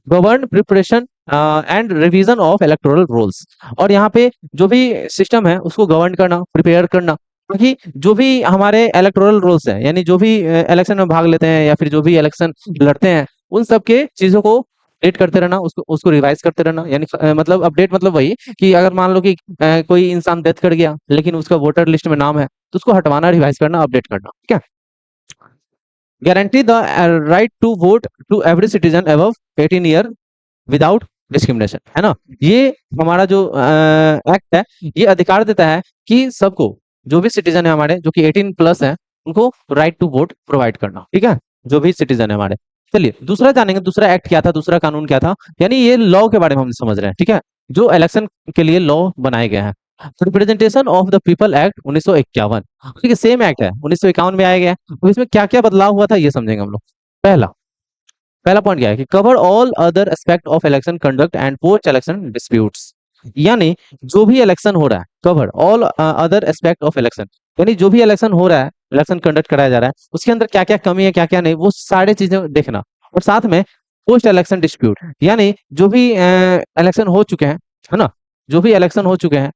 Govern preparation and revision of electoral rolls, और यहाँ पे जो भी सिस्टम है उसको गवर्न करना, प्रिपेयर करना, क्योंकि जो भी हमारे इलेक्टोरल रोल्स हैं, यानी जो भी इलेक्शन में भाग लेते हैं या फिर जो भी इलेक्शन लड़ते हैं, उन सब के चीजों को अपडेट करते रहना, उसको उसको रिवाइज करते रहना, यानी मतलब अपडेट मतलब वही कि अगर मान लो कि कोई इंसान डेथ कर गया लेकिन उसका वोटर लिस्ट में नाम है, तो उसको हटवाना, रिवाइज करना, अपडेट करना, ठीक है। Guarantee the right to vote to every citizen above 18 year without discrimination, है ना। ये हमारा जो एक्ट है, ये अधिकार देता है कि सबको, जो भी सिटीजन है हमारे जो कि 18 प्लस है, उनको राइट टू वोट प्रोवाइड करना, ठीक है, जो भी सिटीजन है हमारे। चलिए दूसरा जानेंगे, दूसरा एक्ट क्या था, दूसरा कानून क्या था, यानी ये लॉ के बारे में हम समझ रहे हैं, ठीक है, जो इलेक्शन के लिए लॉ बनाए गए हैं। Representation of the people act 1951, ठीक है, सेम एक्ट है, 1951 में आया गया है। तो इसमें क्या क्या बदलाव हुआ था ये समझेंगे हम लोग। पहला पहला पॉइंट क्या है कि cover all other aspect of election conduct and post election disputes, यानी जो भी इलेक्शन हो रहा है, cover all other aspect of election, यानी जो भी इलेक्शन हो रहा है, इलेक्शन कंडक्ट कराया जा रहा है, उसके अंदर क्या क्या कमी है, क्या क्या नहीं, वो सारी चीजें देखना। और साथ में पोस्ट इलेक्शन डिस्प्यूट, यानी जो भी इलेक्शन हो चुके हैं, है ना, जो भी इलेक्शन हो चुके हैं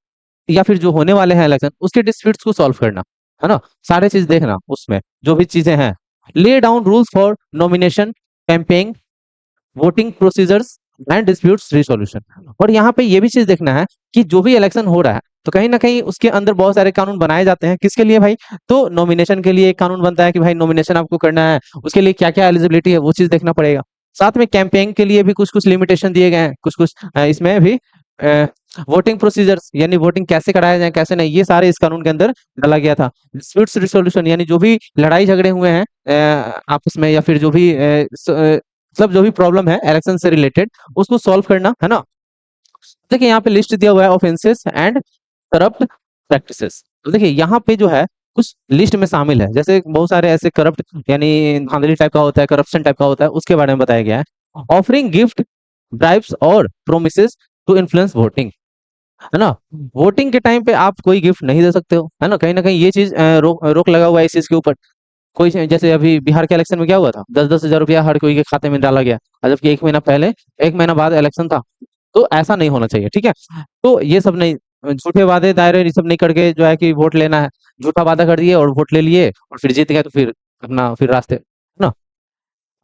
या फिर जो होने वाले हैं इलेक्शन, उसके डिस्प्यूट्स को सॉल्व करना, है ना, सारे चीज देखना उसमें जो भी चीजें हैं। Lay down rules for nomination, campaign, voting procedures, and disputes resolution. और यहाँ पे ये भी चीज देखना है कि जो भी इलेक्शन हो रहा है तो कहीं ना कहीं उसके अंदर बहुत सारे कानून बनाए जाते हैं, किसके लिए भाई? तो नॉमिनेशन के लिए एक कानून बनता है कि भाई नॉमिनेशन आपको करना है, उसके लिए क्या क्या एलिजिबिलिटी है वो चीज देखना पड़ेगा। साथ में कैंपेन के लिए भी कुछ कुछ लिमिटेशन दिए गए हैं, कुछ कुछ इसमें भी वोटिंग प्रोसीजर्स यानी वोटिंग कैसे कराया जाए कैसे नहीं, ये सारे इस कानून के अंदर डाला गया था। डिस्प्यूट्स रिसोल्यूशन यानी जो भी लड़ाई झगड़े हुए हैं आपस में, या फिर जो भी मतलब जो भी प्रॉब्लम है इलेक्शन से रिलेटेड उसको सॉल्व करना है ना। देखिए यहाँ पे लिस्ट दिया हुआ है ऑफेंसेस एंड करप्ट प्रैक्टिसेस। तो देखिए यहाँ पे जो है कुछ लिस्ट में शामिल है, जैसे बहुत सारे ऐसे करप्ट यानी धांधली टाइप का होता है, करप्शन टाइप का होता है, उसके बारे में बताया गया है। ऑफरिंग गिफ्ट, ब्राइब्स और प्रोमिसेस टू इन्फ्लुएंस वोटिंग, है ना। वोटिंग के टाइम पे आप कोई गिफ्ट नहीं दे सकते हो, है ना कहीं ये चीज रोक रोक लगा हुआ है इस चीज के ऊपर। कोई जैसे अभी बिहार के इलेक्शन में क्या हुआ था, 10-10 हजार रुपया हर कोई के खाते में डाला गया, और जबकि एक महीना पहले, एक महीना बाद इलेक्शन था। तो ऐसा नहीं होना चाहिए, ठीक है। तो ये सब नहीं, झूठे वादे दायरे ये सब नहीं करके जो है कि वोट लेना है। झूठा वादा कर दिए और वोट ले लिए और फिर जीत गए तो फिर अपना फिर रास्ते, है ना।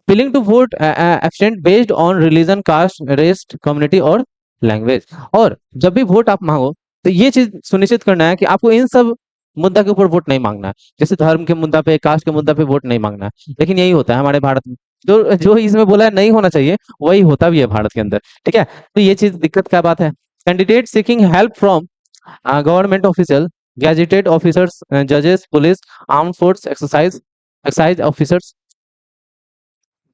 Willing to vote absent based on religion, caste, race, community और लैंग्वेज। और जब भी वोट आप मांगो तो ये चीज सुनिश्चित करना है कि आपको इन सब मुद्दा के ऊपर वोट नहीं मांगना है, जैसे धर्म के मुद्दा पे, कास्ट के मुद्दा पे वोट नहीं मांगना है। लेकिन यही होता है हमारे भारत में, जो जो इसमें बोला है नहीं होना चाहिए वही होता भी है भारत के अंदर, ठीक है। तो ये चीज दिक्कत क्या बात है। Candidate seeking help from government official, gazetted officers, जजेस, police, arm force, exercise excise officers,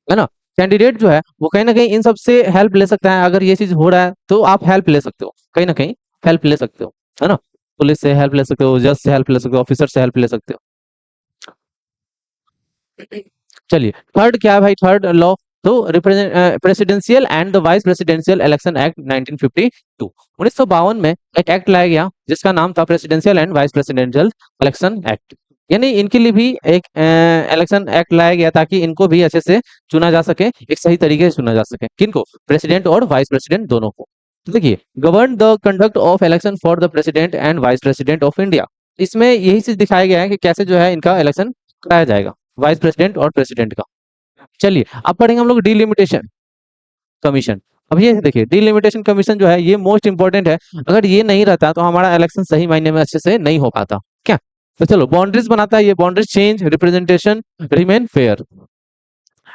है ना। कैंडिडेट जो है वो कहीं ना कहीं इन सब से हेल्प ले सकता है। अगर ये चीज हो रहा है तो आप हेल्प ले सकते हो, कहीं ना कहीं हेल्प ले सकते हो, है ना। पुलिस से हेल्प ले सकते हो, जज से हेल्प ले सकते हो, ऑफिसर से हेल्प ले सकते हो। चलिए थर्ड क्या है भाई, थर्ड लॉ। तो presidential and the vice presidential election act 1952, 1952 में एक एक्ट लाया गया जिसका नाम था presidential and vice presidential election act. यानी इनके लिए भी एक इलेक्शन एक्ट लाया गया ताकि इनको भी अच्छे से चुना जा सके, एक सही तरीके से चुना जा सके। किनको? प्रेसिडेंट और वाइस प्रेसिडेंट दोनों को। तो देखिए, govern the conduct of election for the president and vice president of India. इसमें यही चीज दिखाया गया है कि कैसे जो है इनका इलेक्शन कराया जाएगा, वाइस प्रेसिडेंट और प्रेसिडेंट का। चलिए अब पढ़ेंगे हम लोग डिलिमिटेशन कमीशन। अब ये देखिए, डिलिमिटेशन कमीशन जो है ये मोस्ट इंपॉर्टेंट है। अगर ये नहीं रहता तो हमारा इलेक्शन सही मायने में अच्छे से नहीं हो पाता क्या। तो चलो, बाउंड्रीज बनाता है ये, boundaries change, representation remain fair,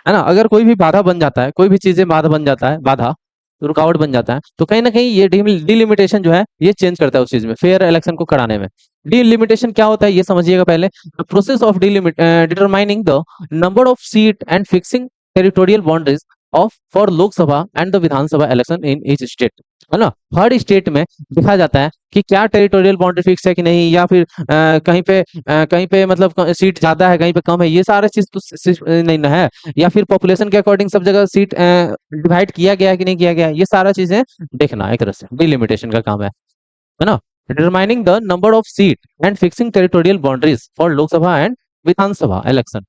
है ना। अगर कोई भी बाधा बन जाता है, कोई भी चीजें बाधा बन जाता है, बाधा रुकावट बन जाता है, तो कहीं ना कहीं ये डिलिमिटेशन जो है ये चेंज करता है उस चीज में, फेयर इलेक्शन को कराने में। डिलिमिटेशन क्या होता है ये समझिएगा पहले। The process of determining the number of seat and fixing territorial boundaries of for Lok Sabha and the Vidhan Sabha election in each state, है ना। हर स्टेट में देखा जाता है कि क्या टेरिटोरियल बाउंड्री फिक्स है कि नहीं, या फिर कहीं पे मतलब सीट ज्यादा है, कहीं पे कम है, ये सारे चीज तो नहीं ना है। या फिर पॉपुलेशन के अकॉर्डिंग सब जगह सीट डिवाइड किया गया है कि नहीं किया गया है, ये सारा चीजें देखना एक तरह से डिलिमिटेशन का काम है ना। Determining the number of seat and fixing territorial boundaries for Lok Sabha and Vidhan Sabha election,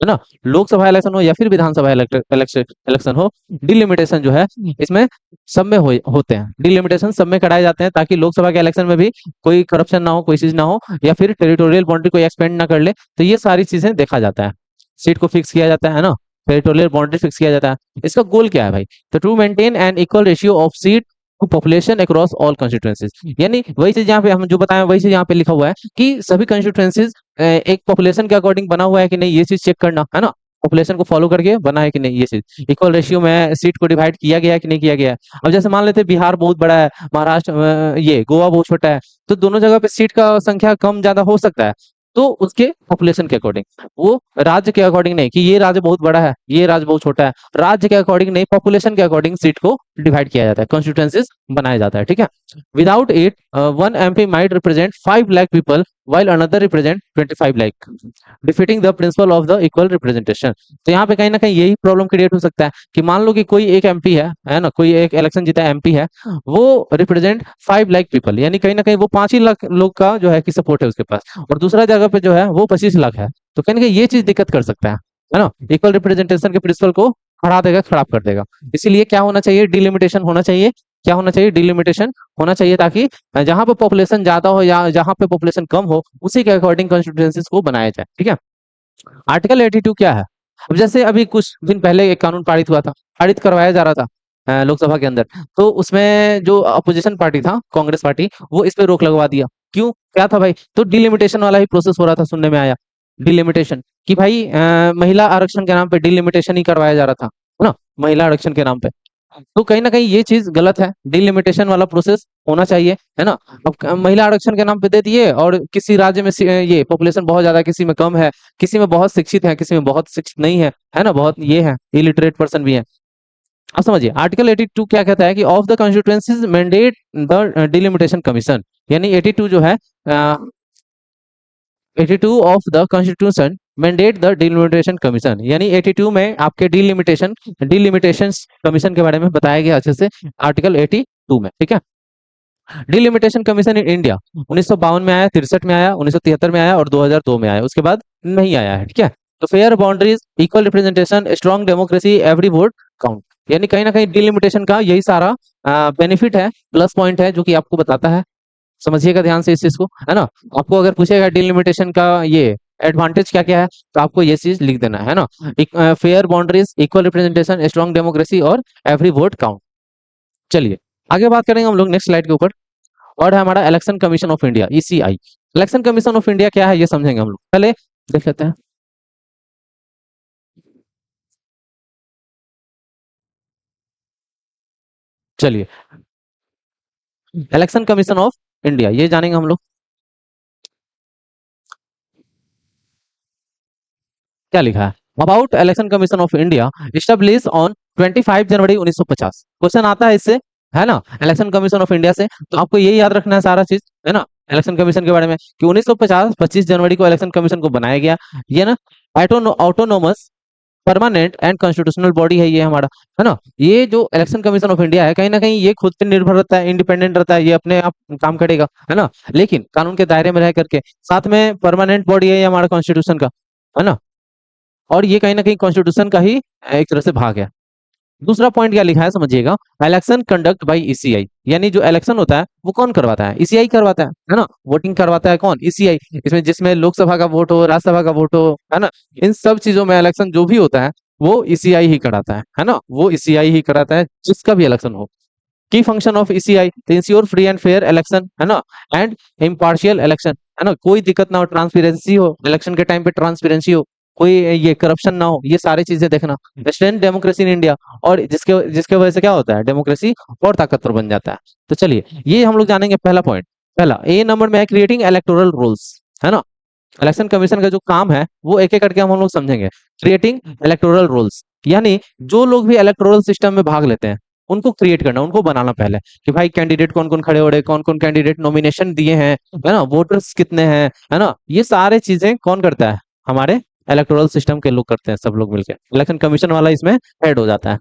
है ना। लोकसभा इलेक्शन हो या फिर विधानसभा इलेक्शन हो, डिलिमिटेशन जो है इसमें सब में होते हैं। डिलिमिटेशन सब में कराए जाते हैं ताकि लोकसभा के इलेक्शन में भी कोई करप्शन ना हो, कोई चीज ना हो, या फिर टेरिटोरियल बाउंड्री कोई एक्सपेंड ना कर ले। तो ये सारी चीजें देखा जाता है, सीट को फिक्स किया जाता है ना, टेरिटोरियल बाउंड्री फिक्स किया जाता है। इसका गोल क्या है भाई? तो to maintain an equal ratio of seat to population across all constituencies. यानी वही चीज यहाँ पे हम जो बताएं वही चीज यहाँ पे लिखा हुआ है कि सभी कंस्टिट्यूएंसीज एक पॉपुलेशन के अकॉर्डिंग बना हुआ है कि नहीं, ये चीज चेक करना, है ना। पॉपुलेशन को फॉलो करके बना है कि नहीं, ये चीज इक्वल रेशियो में सीट को डिवाइड किया गया है कि नहीं किया गया है। अब जैसे मान लेते हैं बिहार बहुत बड़ा है, महाराष्ट्र ये गोवा बहुत छोटा है, तो दोनों जगह पे सीट का संख्या कम ज्यादा हो सकता है। तो उसके पॉपुलेशन के अकॉर्डिंग, वो राज्य के अकॉर्डिंग नहीं कि ये राज्य बहुत बड़ा है ये राज्य बहुत छोटा है, राज्य के अकॉर्डिंग नहीं, पॉपुलेशन के अकॉर्डिंग सीट को डिवाइड किया जाता है, कॉन्स्टिट्यूएंसीज बनाया जाता है, ठीक है। Without it one MP might represent 5 lakh people while another represent 25 lakh, defeating the principle of the equal representation। तो यहाँ पे कहीं ना कहीं यही प्रॉब्लम क्रिएट हो सकता है कि मान लो कि कोई एक एमपी है ना, कोई एक इलेक्शन जीता एमपी है, वो रिप्रेजेंट 5 लाख पीपल, यानी कहीं ना कहीं वो 5 ही लाख लोग का जो है कि सपोर्ट है उसके पास, और दूसरा जगह पे जो है वो 25 लाख है। तो कहीं ना कहीं ये चीज दिक्कत कर सकता है ना। इक्वल रिप्रेजेंटेशन के प्रिंसिपल को हरा देगा, खराब कर देगा। इसीलिए क्या होना चाहिए, डिलिमिटेशन होना चाहिए। क्या होना चाहिए? डिलिमिटेशन होना चाहिए, ताकि जहां पे पॉपुलेशन ज्यादा हो या जहां पे पॉपुलेशन कम हो उसी के अकॉर्डिंग कॉन्स्टिट्यूएंसीज को बनाया जाए, ठीक है। आर्टिकल 82 क्या है? अब जैसे अभी कुछ दिन पहले एक कानून पारित हुआ था, पारित करवाया जा रहा था, लोकसभा के अंदर। तो उसमें जो अपोजिशन पार्टी था, कांग्रेस पार्टी, वो इस पे रोक लगवा दिया। क्यों, क्या था भाई? तो डिलिमिटेशन वाला ही प्रोसेस हो रहा था, सुनने में आया। डिलिमिटेशन कि भाई महिला आरक्षण के नाम पे डिलिमिटेशन ही करवाया जा रहा था, है ना, महिला आरक्षण के नाम पे। तो कहीं ना कहीं ये चीज गलत है, डिलिमिटेशन वाला प्रोसेस होना चाहिए, है ना। अब महिला आरक्षण के नाम पे दे दिए, और किसी राज्य में ये पॉपुलेशन बहुत ज्यादा है, किसी में कम है, किसी में बहुत शिक्षित है, किसी में बहुत शिक्षित नहीं है ना, बहुत ये है, इलिटरेट पर्सन भी है। अब समझिए आर्टिकल 82 क्या कहता है कि of the constituencies mandate the delimitation commission, यानी 82 जो है, 82 of the constitution mandate the delimitation commission, यानी 82 में आपके डिलिमिटेशन कमीशन के बारे में बताया गया अच्छे से, आर्टिकल 82 में, ठीक है। डिलिमिटेशन कमीशन इन इंडिया 1952 में आया, 63 में आया, 1973 में आया और 2002 में आया, उसके बाद नहीं आया है, ठीक है। तो fair boundaries, equal representation, strong democracy, every vote count, यानी कहीं ना कहीं डिलिमिटेशन का यही सारा बेनिफिट है, प्लस पॉइंट है, जो कि आपको बताता है। समझिएगा ध्यान से इस चीज को, है ना। आपको अगर पूछेगा डिलिमिटेशन का ये एडवांटेज क्या क्या है, तो आपको ये चीज लिख देना है ना। Fair boundaries, equal representation, strong democracy और एवरी वोट काउंट। चलिए आगे बात करेंगे हम लोग नेक्स्ट स्लाइड के ऊपर। और है हमारा election commission of India, ECI. Election commission of India क्या है, ये समझेंगे हम लोग, पहले देख लेते हैं। चलिए, इलेक्शन कमीशन ऑफ इंडिया ये जानेंगे हम लोग। क्या लिखा है? About election commission of India establish on 25 January 1950। Question आता है इससे, है ना, इलेक्शन कमीशन ऑफ इंडिया से। तो आपको ये याद रखना है सारा चीज, है ना, इलेक्शन कमीशन के बारे में कि 1950 25 जनवरी को इलेक्शन कमीशन को बनाया गया। ये ना autonomous permanent and constitutional body है ये हमारा, है ना। ये जो इलेक्शन कमीशन ऑफ इंडिया है, कहीं ना कहीं ये खुद पे निर्भर रहता है, इंडिपेंडेंट रहता है, ये अपने आप काम करेगा, है ना, लेकिन कानून के दायरे में रह करके। साथ में परमानेंट बॉडी है ये हमारा कॉन्स्टिट्यूशन का, है ना। और ये कहीं ना कहीं कॉन्स्टिट्यूशन का ही एक तरह से भाग है। दूसरा पॉइंट क्या लिखा है समझिएगा, इलेक्शन कंडक्ट बाय ईसीआई, यानी जो इलेक्शन होता है वो कौन करवाता है? ईसीआई करवाता है ना। वोटिंग करवाता है कौन? ईसीआई। इसमें जिसमें लोकसभा का वोट हो, राज्यसभा का वोट हो, है ना, इन सब चीजों में इलेक्शन जो भी होता है वो ईसीआई ही कराता है ना, वो ईसीआई ही कराता है, जिसका भी इलेक्शन हो। की फंक्शन ऑफ ईसीआई तो ensure free and fair election, है ना, एंड इम्पार्शियल इलेक्शन, है ना, कोई दिक्कत ना हो, ट्रांसपेरेंसी हो, इलेक्शन के टाइम पे ट्रांसपेरेंसी हो, कोई ये करप्शन ना हो, ये सारी चीजें देखना। स्ट्रेंथ डेमोक्रेसी इन इंडिया, और जिसके जिसके वजह से क्या होता है, डेमोक्रेसी और ताकतवर बन जाता है। तो चलिए ये हम लोग जानेंगे पहला पॉइंट। पहला ए नंबर में है क्रिएटिंग इलेक्टोरल रूल्स, है ना। इलेक्शन कमीशन का जो काम है वो एक एक करके हम लोग समझेंगे। क्रिएटिंग इलेक्टोरल रूल्स, यानी जो लोग भी इलेक्टोरल सिस्टम में भाग लेते हैं उनको क्रिएट करना, उनको बनाना पहले, कि भाई कैंडिडेट कौन कौन खड़े हो रहे, कौन कौन कैंडिडेट नॉमिनेशन दिए हैं, है ना, वोटर्स कितने हैं, है ना, ये सारे चीजें कौन करता है? हमारे इलेक्टोरल सिस्टम के लोग करते हैं, सब लोग मिलकर। इलेक्शन कमीशन वाला इसमें हेड हो जाता है।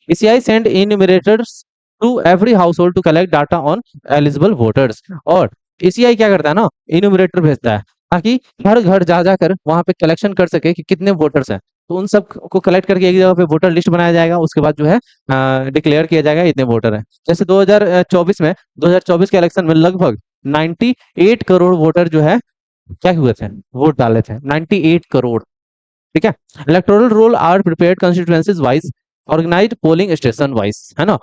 ECI send enumerators to every household to collect data on eligible voters. और ईसीआई क्या करता है ना, इन्यूमरेटर भेजता है, ताकि हर घर जा जाकर वहां पे कलेक्शन कर सके कि कितने वोटर्स हैं। तो उन सब को कलेक्ट करके एक जगह पे वोटर लिस्ट बनाया जाएगा, उसके बाद जो है डिक्लेयर किया जाएगा इतने वोटर हैं। जैसे 2024 के इलेक्शन में लगभग 98 करोड़ वोटर जो है क्या हुए थे, वोट डाले थे, 98 करोड़, ठीक है। Electoral roll are prepared constituencies wise, organized polling station wise, है ना।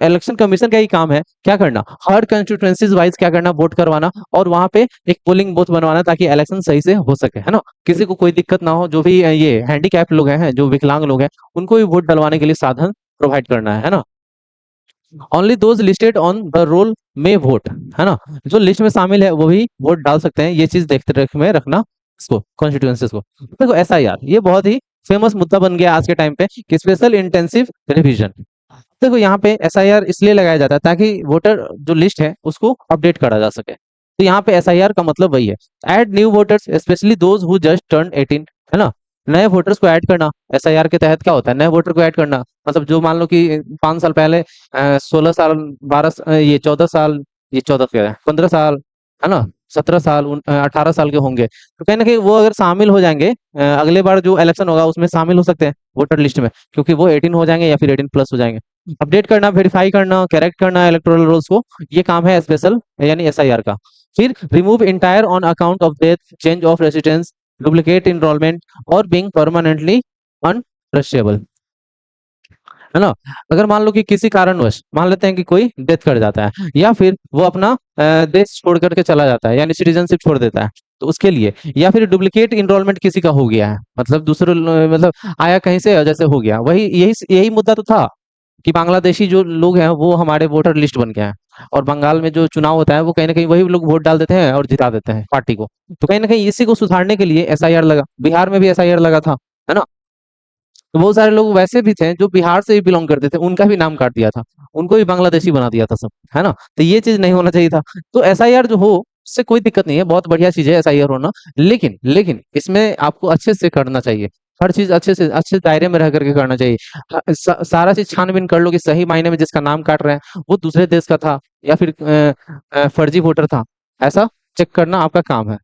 इलेक्शन कमीशन का ही काम है क्या करना, हर कंस्टिट्यूएंसीज वाइज क्या करना, वोट करवाना, और वहां पे एक पोलिंग बूथ बनवाना, ताकि इलेक्शन सही से हो सके, है ना, किसी को कोई दिक्कत ना हो। जो भी ये हैंडीकैप लोग हैं, जो विकलांग लोग हैं, उनको भी वोट डलवाने के लिए साधन प्रोवाइड करना है ना। Only those listed on the roll में वोट, है ना, जो लिस्ट में शामिल है वो भी वोट डाल सकते हैं। ये चीज देखते में रखना इसको, कॉन्स्टिट्यूएंसीज को। देखो एसआईआर ये बहुत ही फेमस मुद्दा बन गया आज के टाइम पे, कि स्पेशल इंटेंसिव रिवीजन। देखो यहाँ पे एसआईआर इसलिए लगाया जाता है ताकि वोटर जो लिस्ट है उसको अपडेट करा जा सके। तो यहाँ पे एसआईआर का मतलब वही है, add new voters specially those who just turn 18, है ना। नए वोटर्स को ऐड करना, एसआईआर के तहत क्या होता है, नए वोटर को ऐड करना, मतलब जो मान लो कि 5 साल पहले 16 साल, 14 साल, ये 14 क्या है, 15 साल, है ना, 17 साल, 18 साल के होंगे, तो कहीं ना कहीं वो अगर शामिल हो जाएंगे अगले बार जो इलेक्शन होगा उसमें शामिल हो सकते हैं वोटर लिस्ट में, क्योंकि वो 18 हो जाएंगे या फिर 18 प्लस हो जाएंगे। अपडेट करना, वेरीफाई करना, करेक्ट करना इलेक्टोरल रोल्स को, ये काम है स्पेशल यानी एसआईआर का। फिर remove entire on account of death, change of residence, duplicate enrollment और बीइंग परमानेंटली अनट्रस्टेबल। है ना? अगर मान लो कि किसी कारणवश मान लेते हैं कि कोई डेथ कर जाता है या फिर वो अपना देश छोड़ करके चला जाता है यानी सिटीजनशिप छोड़ देता है, तो उसके लिए या फिर डुप्लीकेट इनरोलमेंट किसी का हो गया है, मतलब मतलब आया कहीं से जैसे हो गया, वही यही यही मुद्दा तो था कि बांग्लादेशी जो लोग हैं वो हमारे वोटर लिस्ट बन गए हैं। और बंगाल में जो चुनाव होता है वो कहीं ना कहीं वही लोग वोट डाल देते हैं और जिता देते हैं पार्टी को। तो कहीं ना कहीं इसी को सुधारने के लिए एसआईआर लगा, बिहार में भी एसआईआर लगा था, है ना? तो बहुत सारे लोग वैसे भी थे जो बिहार से ही बिलोंग करते थे, उनका भी नाम काट दिया था, उनको भी बांग्लादेशी बना दिया था सब, है ना? तो ये चीज नहीं होना चाहिए था। तो एसआईआर जो हो उससे कोई दिक्कत नहीं है, बहुत बढ़िया चीज है एसआईआर होना। लेकिन लेकिन इसमें आपको अच्छे से करना चाहिए, हर चीज अच्छे से अच्छे दायरे में रह करके करना चाहिए। सारा चीज छानबीन कर लो कि सही मायने में जिसका नाम काट रहे हैं वो दूसरे देश का था या फिर फर्जी वोटर था, ऐसा चेक करना आपका काम है।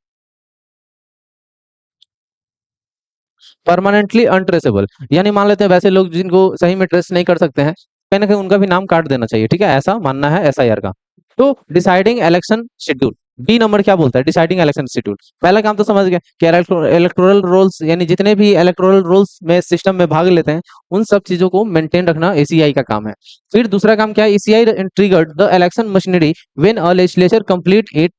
परमानेंटली अनट्रेसेबल यानी मान लेते हैं वैसे लोग जिनको सही में ट्रेस नहीं कर सकते हैं, कहीं ना कहीं उनका भी नाम काट देना चाहिए, ठीक है? ऐसा मानना है एसआईआर का। तो deciding election schedule, B number क्या बोलता है? Deciding election schedule. पहला काम तो समझ गए कि इलेक्टोरल रोल्स यानी जितने भी इलेक्टोरल रोल्स में सिस्टम में भाग लेते हैं उन सब चीजों को मेंटेन रखना एसीआई का काम है। फिर दूसरा काम क्या है? ACI triggered the election machinery when a legislature complete it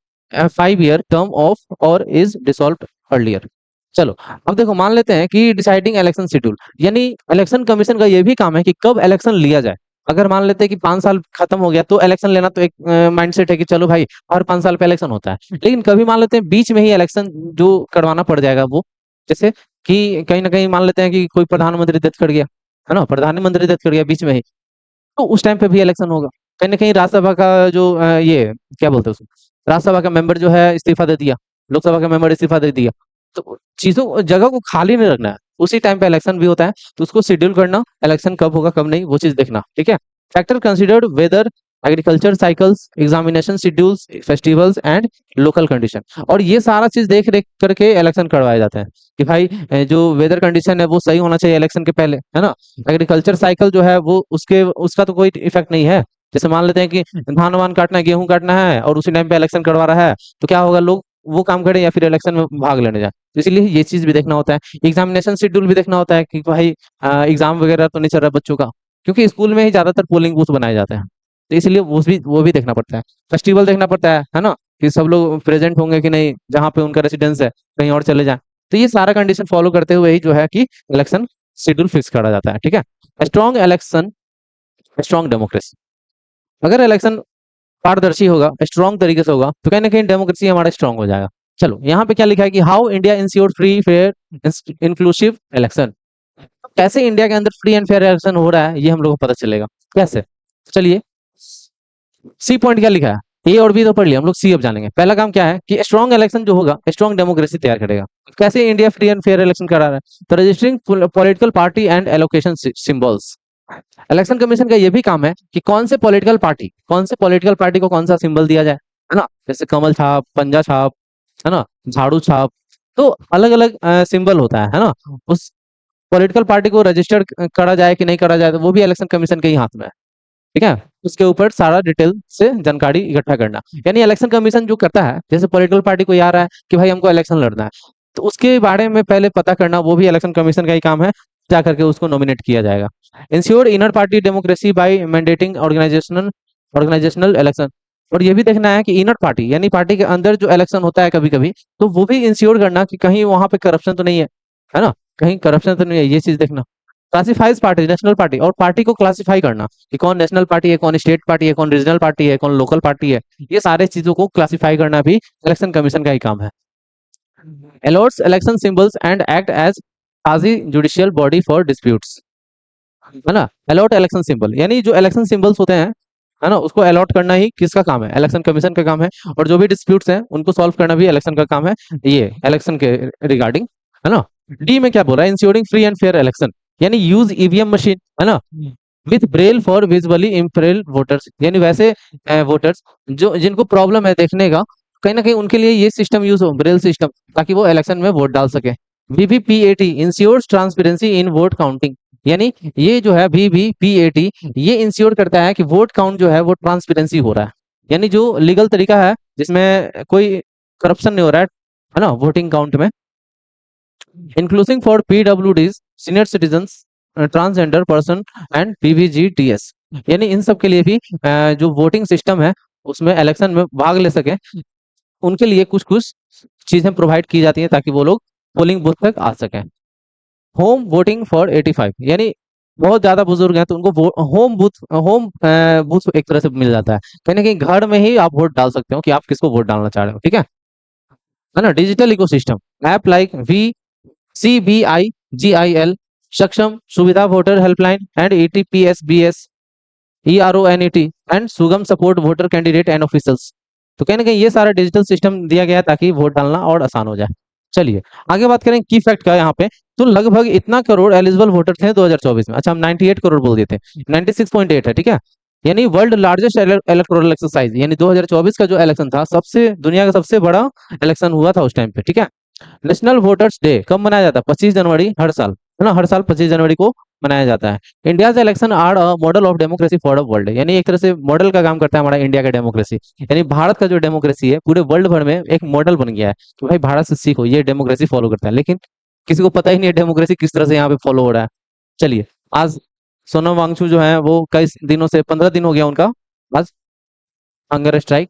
5 year term of और इज डिसॉल्व अर्लियर। चलो, अब देखो मान लेते हैं कि डिसाइडिंग इलेक्शन शेड्यूल यानी इलेक्शन कमीशन का ये भी काम है कि कब इलेक्शन लिया जाए। अगर मान लेते हैं कि 5 साल खत्म हो गया तो इलेक्शन लेना तो एक माइंडसेट है कि चलो भाई हर 5 साल पे इलेक्शन होता है। लेकिन कभी मान लेते हैं बीच में ही इलेक्शन जो करवाना पड़ जाएगा वो, जैसे कि कहीं ना कहीं मान लेते हैं कि कोई प्रधानमंत्री डेथ कर गया, है ना? प्रधानमंत्री डेथ कर गया बीच में ही, तो उस टाइम पे भी इलेक्शन होगा। कहीं ना कहीं राज्यसभा का जो ये क्या बोलते हैं उसको, राज्यसभा का मेंबर जो है इस्तीफा दे दिया, लोकसभा का मेंबर इस्तीफा दे दिया, तो चीजों जगह को खाली नहीं रखना है। उसी टाइम पे इलेक्शन भी होता है तो उसको शेड्यूल करना, इलेक्शन कब होगा कब नहीं वो चीज देखना, ठीक है? Factor considered whether agriculture cycles examination schedules festivals and local condition. और ये सारा चीज देख रेख करके इलेक्शन करवाए जाते हैं कि भाई जो वेदर कंडीशन है वो सही होना चाहिए इलेक्शन के पहले, है ना? एग्रीकल्चर साइकिल जो है वो उसके उसका तो कोई इफेक्ट नहीं है। जैसे मान लेते हैं कि धान वान काटना है, गेहूं काटना है और उसी टाइम पे इलेक्शन करवा रहा है, तो क्या होगा? लोग वो काम करें या फिर इलेक्शन में भाग लेने जाए। तो इसलिए ये चीज भी देखना होता है। एग्जामिनेशन शेड्यूल भी देखना होता है कि भाई एग्जाम वगैरह तो नहीं चल रहा बच्चों का, क्योंकि स्कूल में ही ज्यादातर पोलिंग बूथ बनाए जाते हैं। तो इसलिए वो भी देखना पड़ता है। फेस्टिवल देखना पड़ता है ना? कि सब लोग प्रेजेंट होंगे कि नहीं, जहाँ पे उनका रेसिडेंस है कहीं और चले जाए। तो ये सारा कंडीशन फॉलो करते हुए ही जो है कि इलेक्शन शेड्यूल फिक्स करा जाता है, ठीक है? Strong election, strong democracy. अगर इलेक्शन पारदर्शी होगा, स्ट्रॉन्ग तरीके से होगा, तो कहीं ना कहीं डेमोक्रेसी हमारा स्ट्रॉन्ग हो जाएगा। चलो यहाँ पे क्या लिखा है कि how India ensure free fair inclusive election. कैसे इंडिया के अंदर फ्री एंड फेयर इलेक्शन हो रहा है ये हम लोग को पता चलेगा कैसे? चलिए, सी पॉइंट क्या लिखा है? ए और बी तो पढ़ लिया, हम लोग सी अब जानेंगे। पहला काम क्या है कि स्ट्रॉन्ग इलेक्शन जो होगा स्ट्रॉन्ग डेमोक्रेसी तैयार करेगा। कैसे India free and fair election करा रहा है? तो registering political party and allocation symbols. Election commission का ये भी काम है कि कौन से पॉलिटिकल पार्टी को कौन सा सिंबल दिया जाए, है ना? जैसे कमल छाप, पंजा छाप, है ना, झाड़ू छाप। तो अलग अलग सिंबल होता है ना? उस पॉलिटिकल पार्टी को रजिस्टर्ड करा जाए कि नहीं करा जाए तो वो भी इलेक्शन कमीशन के ही हाथ में है, ठीक है? उसके ऊपर सारा डिटेल से जानकारी इकट्ठा करना। यानी इलेक्शन कमीशन जो करता है, जैसे पॉलिटिकल पार्टी को याद रहा है कि भाई हमको इलेक्शन लड़ना है, तो उसके बारे में पहले पता करना वो भी इलेक्शन कमीशन का ही काम है, जा करके उसको नॉमिनेट किया जाएगा। Ensure inner party democracy by mandating organizational election. और ये भी देखना है कि इनर पार्टी यानी पार्टी के अंदर जो इलेक्शन होता है कभी कभी, तो वो भी इंश्योर करना कि कहीं वहां पे करप्शन तो नहीं है ना? कहीं करप्शन तो नहीं है, ये चीज देखना। क्लासिफाइज पार्टी, नेशनल पार्टी, और पार्टी को क्लासिफाई करना कि कौन नेशनल पार्टी है, कौन स्टेट पार्टी है, कौन रीजनल पार्टी है, कौन लोकल पार्टी है। ये सारे चीजों को क्लासिफाई करना भी इलेक्शन कमीशन का ही काम है। Allots election symbols and act as quasi judicial body for disputes, है ना? अलॉट इलेक्शन सिंबल यानी जो इलेक्शन सिंबल्स होते हैं, है ना, उसको अलॉट करना ही किसका काम है? इलेक्शन कमीशन का काम है। और जो भी डिस्प्यूट्स हैं उनको सॉल्व करना भी इलेक्शन का काम है, ये इलेक्शन के रिगार्डिंग, है ना? डी में क्या बोल रहा है? Ensuring free and fair election यानी यूज ईवीएम मशीन, है ना, with braille for visually impaired voters. यानी वैसे वोटर्स जो जिनको प्रॉब्लम है देखने का, कहीं ना कहीं उनके लिए ये सिस्टम यूज हो, ब्रेल सिस्टम, ताकि वो इलेक्शन में वोट डाल सके। VVPAT ensures transparency in vote counting. यानी ये जो है वीवीपीएटी ये इंश्योर करता है कि वोट काउंट जो है वो ट्रांसपेरेंसी हो रहा है, यानी जो लीगल तरीका है जिसमें कोई करप्शन नहीं हो रहा है ना, वोटिंग काउंट में। Including for PwDs senior citizens, transgender person and PVTGs, यानी इन सब के लिए भी जो वोटिंग सिस्टम है उसमें इलेक्शन में भाग ले सके, उनके लिए कुछ कुछ चीजें प्रोवाइड की जाती हैं ताकि वो लोग पोलिंग बूथ तक आ सकें। होम वोटिंग फॉर 85, यानी बहुत ज्यादा बुजुर्ग हैं तो उनको होम बूथ एक तरह से मिल जाता है, कहीं ना कहीं घर में ही आप वोट डाल सकते हो कि आप किसको वोट डालना चाह रहे हो, ठीक है ना। Digital ecosystem app like V C B I G I L, Saksham Suvidha voter helpline and ETPSBS ERONET and Sugam support voter candidate and officers. तो कहीं ना कहीं ये सारा डिजिटल सिस्टम दिया गया है ताकि वोट डालना और आसान हो जाए। चलिए आगे बात करें की फैक्ट का यहाँ पे। तो लगभग इतना करोड़ एलिजिबल वोटर थे 2024 में, अच्छा हम 98 करोड़ बोल देते हैं, 96.8 है, ठीक है। यानी वर्ल्ड लार्जेस्ट इलेक्टोरल एक्सरसाइज, यानी 2024 का जो इलेक्शन था सबसे दुनिया का सबसे बड़ा इलेक्शन हुआ था उस टाइम पे, ठीक है। नेशनल वोटर्स डे कब मनाया जाता है? 25 जनवरी हर साल, है ना, हर साल 25 जनवरी को मनाया जाता है। India election are a model of democracy for the world, यानी एक तरह से मॉडल का काम करता है हमारा इंडिया का डेमोक्रेसी, यानी भारत का जो डेमोक्रेसी है पूरे वर्ल्ड भर में एक मॉडल बन गया है कि भाई भारत से सीखो, ये डेमोक्रेसी फॉलो करता है। लेकिन किसी को पता ही नहीं है डेमोक्रेसी किस तरह से यहाँ पे फॉलो हो रहा है। चलिए, आज सोनम वांगचू जो है वो कई दिनों से, 15 दिन हो गया उनका आज हंगर स्ट्राइक,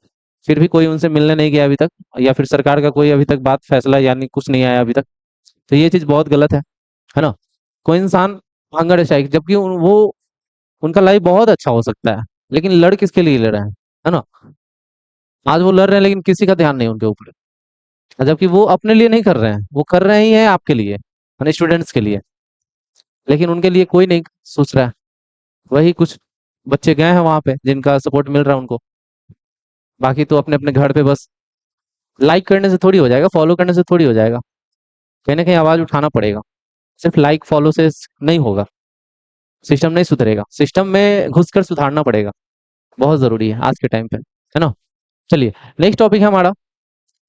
फिर भी कोई उनसे मिलने नहीं गया अभी तक, या फिर सरकार का कोई अभी तक बात फैसला यानी कुछ नहीं आया अभी तक। तो ये चीज बहुत गलत है ना। कोई इंसान हंगर स्ट्राइक, जबकि वो उनका लाइफ बहुत अच्छा हो सकता है, लेकिन लड़ किसके लिए लड़ रहे हैं, है ना। आज वो लड़ रहे हैं लेकिन किसी का ध्यान नहीं उनके ऊपर, जबकि वो अपने लिए नहीं कर रहे हैं, वो कर रहे ही हैं आपके लिए, स्टूडेंट्स के लिए, लेकिन उनके लिए कोई नहीं सोच रहा है। वही कुछ बच्चे गए हैं वहां पे जिनका सपोर्ट मिल रहा है उनको, बाकी तो अपने अपने घर पे बस लाइक करने से थोड़ी हो जाएगा, फॉलो करने से थोड़ी हो जाएगा, कहीं ना कहीं आवाज उठाना पड़ेगा। सिर्फ लाइक फॉलो से नहीं होगा, सिस्टम नहीं सुधरेगा, सिस्टम में घुसकर सुधारना पड़ेगा, बहुत जरूरी है आज के टाइम पे, है ना। चलिए, नेक्स्ट टॉपिक है हमारा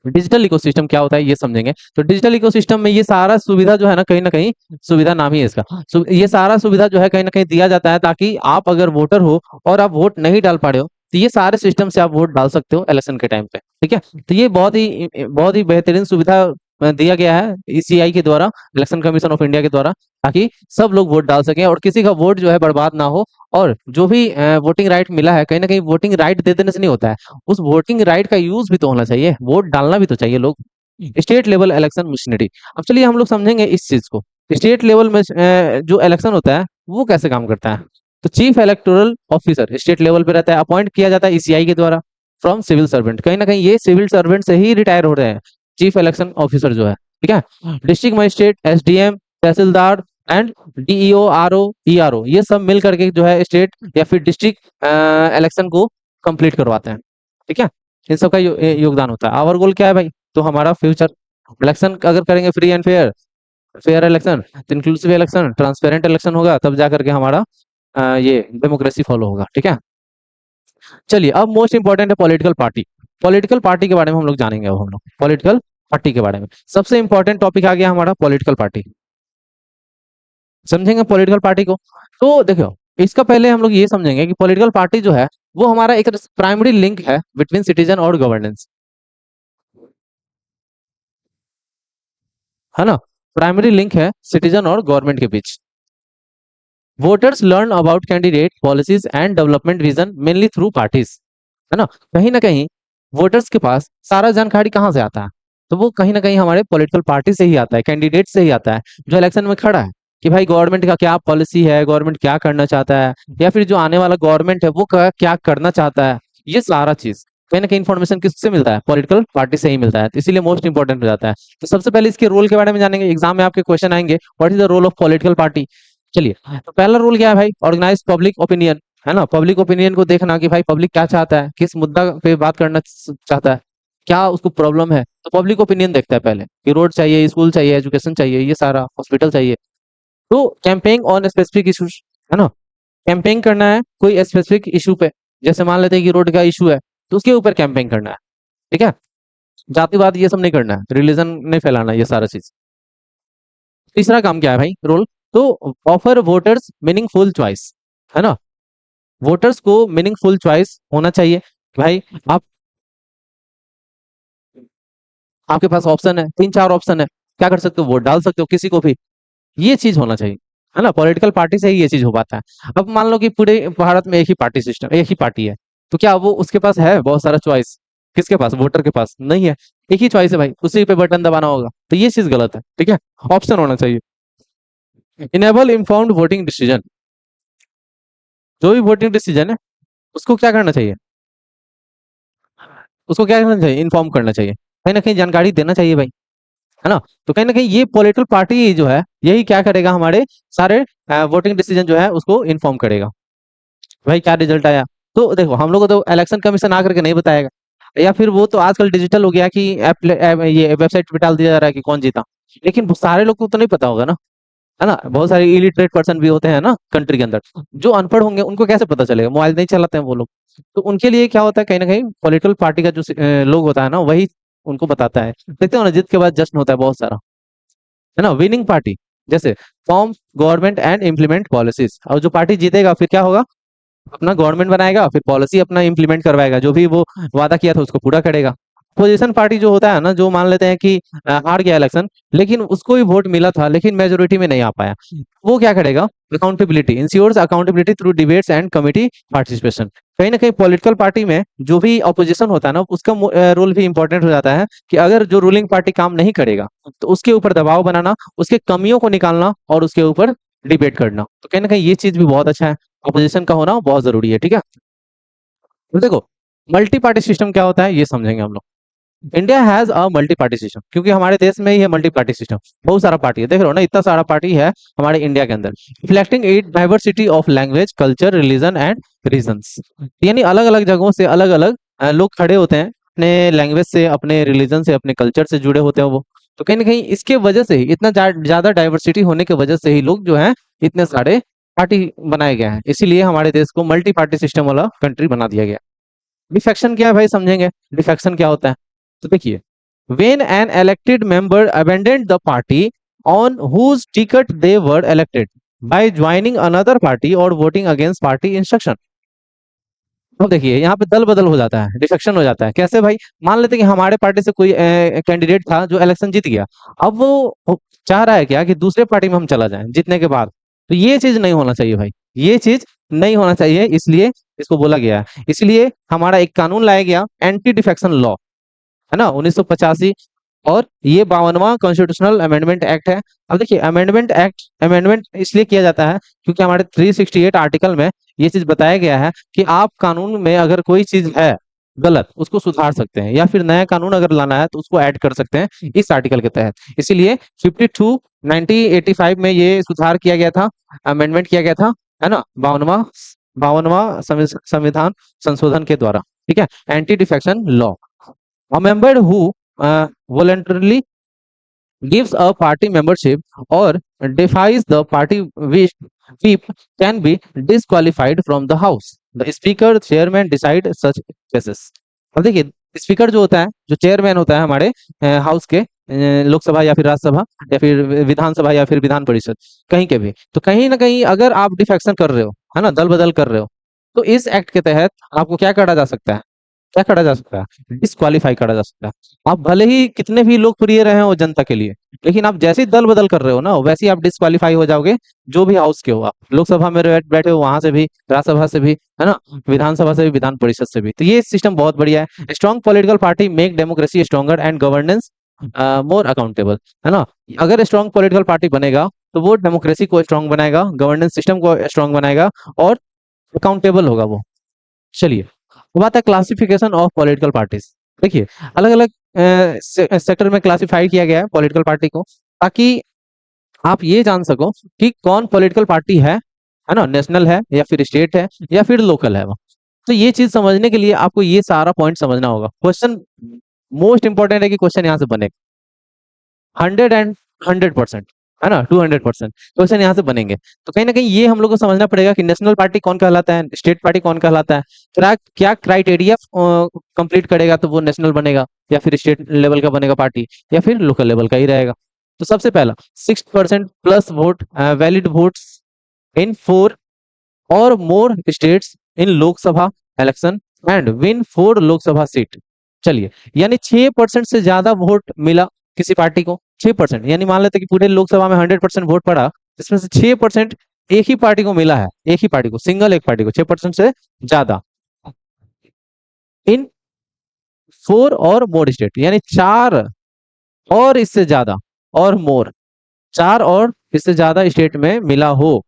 डिजिटल इकोसिस्टम क्या होता है ये समझेंगे। तो डिजिटल इकोसिस्टम में ये सारा सुविधा जो है ना कहीं सुविधा नाम ही है इसका, ये सारा सुविधा जो है कहीं ना कहीं दिया जाता है ताकि आप अगर वोटर हो और आप वोट नहीं डाल पा रहे हो तो ये सारे सिस्टम से आप वोट डाल सकते हो इलेक्शन के टाइम पे, ठीक है। तो ये बहुत ही बेहतरीन सुविधा दिया गया है ECI के द्वारा, इलेक्शन कमीशन ऑफ इंडिया के द्वारा, ताकि सब लोग वोट डाल सकें और किसी का वोट जो है बर्बाद ना हो। और जो भी वोटिंग राइट मिला है, कहीं ना कहीं वोटिंग राइट दे देने से नहीं होता है, उस वोटिंग राइट का यूज भी तो होना चाहिए, वोट डालना भी तो चाहिए लोग। स्टेट लेवल इलेक्शन मशीनरी, अब चलिए हम लोग समझेंगे इस चीज को। स्टेट लेवल में जो इलेक्शन होता है वो कैसे काम करता है। तो chief electoral officer state level पे रहता है, अपॉइंट किया जाता है ECI के द्वारा फ्रॉम सिविल सर्वेंट, कहीं ना कहीं ये सिविल सर्वेंट से ही रिटायर हो रहे हैं चीफ इलेक्शन ऑफिसर जो है, ठीक है। District magistrate, SDM, tehsildar and DEO, RO, ERO, ये सब मिल करके जो है स्टेट या फिर डिस्ट्रिक्ट इलेक्शन को कंप्लीट करवाते हैं, ठीक है। इन सब का योगदान होता है। आवर गोल क्या है भाई? तो हमारा फ्यूचर इलेक्शन अगर करेंगे free and fair, fair election, तो इंक्लूसिव इलेक्शन, ट्रांसपेरेंट इलेक्शन होगा, तब जा करके हमारा ये डेमोक्रेसी फॉलो होगा, ठीक है। चलिए, अब मोस्ट इंपॉर्टेंट है पॉलिटिकल पार्टी। पॉलिटिकल पार्टी के बारे में हम लोग जानेंगे, अब हम लोग पॉलिटिकल पार्टी के बारे में सबसे इंपॉर्टेंट टॉपिक आ गया हमारा पॉलिटिकल पार्टी, समझेंगे पॉलिटिकल पार्टी को। तो देखो, इसका पहले हम लोग ये समझेंगे कि पॉलिटिकल पार्टी जो है वो हमारा एक प्राइमरी लिंक है बिटवीन सिटीजन और गवर्नेंस, है ना। प्राइमरी लिंक है सिटीजन और गवर्नमेंट के बीच। Voters learn about candidate policies and development vision mainly through parties, है ना कहीं वोटर्स के पास सारा जानकारी कहाँ से आता है? तो वो कहीं ना कहीं हमारे पॉलिटिकल पार्टी से ही आता है, कैंडिडेट से ही आता है जो इलेक्शन में खड़ा है, कि भाई गवर्नमेंट का क्या पॉलिसी है, गवर्नमेंट क्या करना चाहता है, या फिर जो आने वाला गवर्नमेंट है वो क्या करना चाहता है। ये सारा चीज कहीं ना कहीं इन्फॉर्मेशन किससे मिलता है? पॉलिटिकल पार्टी से ही मिलता है, तो इसीलिए मोस्ट इंपॉर्टेंट हो जाता है। तो सबसे पहले इसके रोल के बारे में जानेंगे, एग्जाम में आपके क्वेश्चन आएंगे, what is the role of political party. चलिए, तो पहला रूल क्या है भाई? ऑर्गेनाइज पब्लिक ओपिनियन, है ना। पब्लिक ओपिनियन को देखना कि भाई पब्लिक क्या चाहता है, किस मुद्दा पे बात करना चाहता है, क्या उसको प्रॉब्लम है, तो पब्लिक ओपिनियन देखता है पहले कि रोड चाहिए, स्कूल चाहिए, एजुकेशन चाहिए, ये सारा हॉस्पिटल चाहिए। तो कैंपेन ऑन स्पेसिफिक इशूज, है ना। कैंपेन करना है कोई स्पेसिफिक इशू पे, जैसे मान लेते हैं कि रोड का इशू है तो उसके ऊपर कैंपेन करना है, ठीक है। जातिवाद ये सब नहीं करना है, रिलीजन नहीं फैलाना, ये सारा चीज। तीसरा काम क्या है भाई रोल? तो ऑफर वोटर्स मीनिंगफुल चॉइस, है ना। वोटर्स को मीनिंगफुल चॉइस होना चाहिए कि भाई आप, आपके पास ऑप्शन है, 3-4 ऑप्शन है, क्या कर सकते हो? वोट डाल सकते हो किसी को भी, ये चीज होना चाहिए। है ना, पॉलिटिकल पार्टी से ही ये चीज हो पाता है। अब मान लो कि पूरे भारत में एक ही पार्टी सिस्टम, एक ही पार्टी है, तो क्या वो उसके पास है बहुत सारा चॉइस? किसके पास? वोटर के पास नहीं है। एक ही चॉइस है भाई, उसी पे बटन दबाना होगा, तो ये चीज गलत है, ठीक है। ऑप्शन होना चाहिए। इनेबल इन्फॉर्म्ड वोटिंग डिसीजन, जो भी वोटिंग डिसीजन है उसको क्या करना चाहिए? उसको क्या करना चाहिए? इन्फॉर्म करना चाहिए, कहीं ना कहीं जानकारी देना चाहिए भाई, है ना। तो कहीं ना कहीं ये पॉलिटिकल पार्टी जो है यही क्या करेगा, हमारे सारे वोटिंग डिसीजन जो है उसको इन्फॉर्म करेगा। भाई क्या रिजल्ट आया, तो देखो हम लोग को तो इलेक्शन कमीशन आकर के नहीं बताएगा, या फिर वो तो आजकल डिजिटल हो गया कि ये वेबसाइट पे डाल दिया जा रहा है कि कौन जीता। लेकिन वो सारे लोग को तो नहीं पता होगा ना, है ना। बहुत सारे इलिटरेट पर्सन भी होते हैं ना कंट्री के अंदर, जो अनपढ़ होंगे उनको कैसे पता चलेगा, मोबाइल नहीं चलाते हैं वो लोग। तो उनके लिए क्या होता है, कहीं ना कहीं पॉलिटिकल पार्टी का जो लोग होता है ना, वही उनको बताता है। देखते हो ना, जीत के बाद जश्न होता है बहुत सारा, है ना। विनिंग पार्टी जैसे form government and implement policies, और जो पार्टी जीतेगा फिर क्या होगा, अपना गवर्नमेंट बनाएगा, फिर पॉलिसी अपना इम्प्लीमेंट करवाएगा, जो भी वो वादा किया था उसको पूरा करेगा। पोजीशन पार्टी जो होता है ना, जो मान लेते हैं कि हार गया इलेक्शन, लेकिन उसको भी वोट मिला था लेकिन मेजोरिटी में नहीं आ पाया, वो क्या करेगा, accountability ensures accountability through debates and committee participation. कहीं ना कहीं पॉलिटिकल पार्टी में जो भी अपोजिशन होता है ना, उसका रोल भी इंपॉर्टेंट हो जाता है, कि अगर जो रूलिंग पार्टी काम नहीं करेगा तो उसके ऊपर दबाव बनाना, उसके कमियों को निकालना और उसके ऊपर डिबेट करना। तो कहीं ना कहीं ये चीज भी बहुत अच्छा है, अपोजिशन का होना बहुत जरूरी है, ठीक है। तो देखो, मल्टी पार्टी सिस्टम क्या होता है ये समझेंगे हम लोग। India has a multi party system, क्योंकि हमारे देश में ही है मल्टी पार्टी सिस्टम। बहुत सारा पार्टी है, देख रहे हो ना, इतना सारा पार्टी है हमारे इंडिया के अंदर। Reflecting it diversity of language culture religion and regions, यानी अलग अलग जगहों से अलग अलग लोग खड़े होते हैं, अपने लैंग्वेज से, अपने रिलीजन से, अपने कल्चर से जुड़े होते हैं वो। तो कहीं ना कहीं इसके वजह से ही, इतना ज्यादा डाइवर्सिटी होने की वजह से ही लोग जो है इतने सारे पार्टी बनाए गए हैं, इसीलिए हमारे देश को मल्टी पार्टी सिस्टम वाला कंट्री बना दिया गया। डिफेक्शन क्या है भाई, समझेंगे डिफेक्शन क्या होता है। तो देखिए, when an elected member abandoned the party on whose ticket they were elected by joining another party or voting against party instruction। अब देखिए यहाँ पे दल बदल हो जाता है, डिफेक्शन हो जाता है। कैसे भाई, मान लेते हैं कि हमारे पार्टी से कोई कैंडिडेट था जो इलेक्शन जीत गया, अब वो चाह रहा है क्या कि दूसरे पार्टी में हम चला जाएं जीतने के बाद। तो ये चीज नहीं होना चाहिए भाई, ये चीज नहीं होना चाहिए, इसलिए इसको बोला गया है। इसलिए हमारा एक कानून लाया गया, एंटी डिफेक्शन लॉ, है ना, 1985। और ये 52वां कॉन्स्टिट्यूशनल अमेंडमेंट एक्ट है। अब देखिए, अमेंडमेंट इसलिए किया जाता है क्योंकि हमारे 368 आर्टिकल में ये चीज बताया गया है कि आप कानून में अगर कोई चीज है गलत, उसको सुधार सकते हैं, या फिर नया कानून अगर लाना है तो उसको ऐड कर सकते हैं इस आर्टिकल के तहत। इसीलिए 52 1985 में ये सुधार किया गया था, अमेंडमेंट किया गया था, है ना, 52वां संविधान संशोधन के द्वारा, ठीक है। Anti defection law, a member who voluntarily gives a party membership or defies the party whip can be disqualified from the house. The speaker chairman decide such cases। अब देखिए, स्पीकर जो होता है, जो चेयरमैन होता है हमारे हाउस के, लोकसभा या फिर राज्यसभा या फिर विधानसभा या फिर विधान परिषद, कहीं के भी, तो कहीं ना कहीं अगर आप डिफेक्शन कर रहे हो, है ना, दल बदल कर रहे हो, तो इस एक्ट के तहत आपको क्या करा जा सकता है, क्या करा जा सकता है, डिस्क्वालीफाई करा जा सकता है। आप भले ही कितने भी लोकप्रिय रहे हो जनता के लिए, लेकिन आप जैसे ही दल बदल कर रहे हो ना, वैसे ही आप डिस्क्वालीफाई हो जाओगे। जो भी हाउस के हो, आप लोकसभा में बैठे हो वहां से भी, राज्यसभा से भी, है ना, विधानसभा से भी, विधान परिषद से भी। तो ये सिस्टम बहुत बढ़िया है। Strong political party make democracy stronger and governance more accountable, है ना। अगर स्ट्रॉन्ग पॉलिटिकल पार्टी बनेगा तो वो डेमोक्रेसी को स्ट्रॉन्ग बनाएगा, गवर्नेंस सिस्टम को स्ट्रॉन्ग बनाएगा, और अकाउंटेबल होगा वो। चलिए, अब आता है क्लासिफिकेशन ऑफ पॉलिटिकल पार्टीज। देखिए, अलग अलग सेक्टर में क्लासिफाई किया गया है पॉलिटिकल पार्टी को, ताकि आप ये जान सको कि कौन पॉलिटिकल पार्टी है ना, नेशनल है या फिर स्टेट है या फिर लोकल है वो। तो ये चीज समझने के लिए आपको ये सारा पॉइंट समझना होगा। क्वेश्चन मोस्ट इंपॉर्टेंट है कि क्वेश्चन यहाँ से बनेगा 100% है ना, 200% क्वेश्चन यहाँ से बनेंगे। तो कहीं ना कहीं ये हम लोग को समझना पड़ेगा कि नेशनल पार्टी कौन कहलाता है, स्टेट पार्टी कौन कहलाता है, क्या क्या क्राइटेरिया कंप्लीट करेगा तो वो नेशनल बनेगा, या फिर स्टेट लेवल का बनेगा पार्टी, या फिर लोकल लेवल का ही रहेगा। तो सबसे पहला, 6% plus vote valid votes in 4 और more states in Lok Sabha election and win 4 Lok Sabha seat. चलिए, यानी 6% से ज्यादा वोट मिला किसी पार्टी को, 6%, यानी मान लेते कि पूरे लोकसभा में 100% वोट पड़ा, जिसमें से 6% एक ही पार्टी को मिला है, एक ही पार्टी को, सिंगल एक पार्टी को 6% से ज्यादा इन 4 और मोर स्टेट, यानी 4 और इससे ज्यादा, और मोर 4 और इससे ज्यादा स्टेट में मिला हो।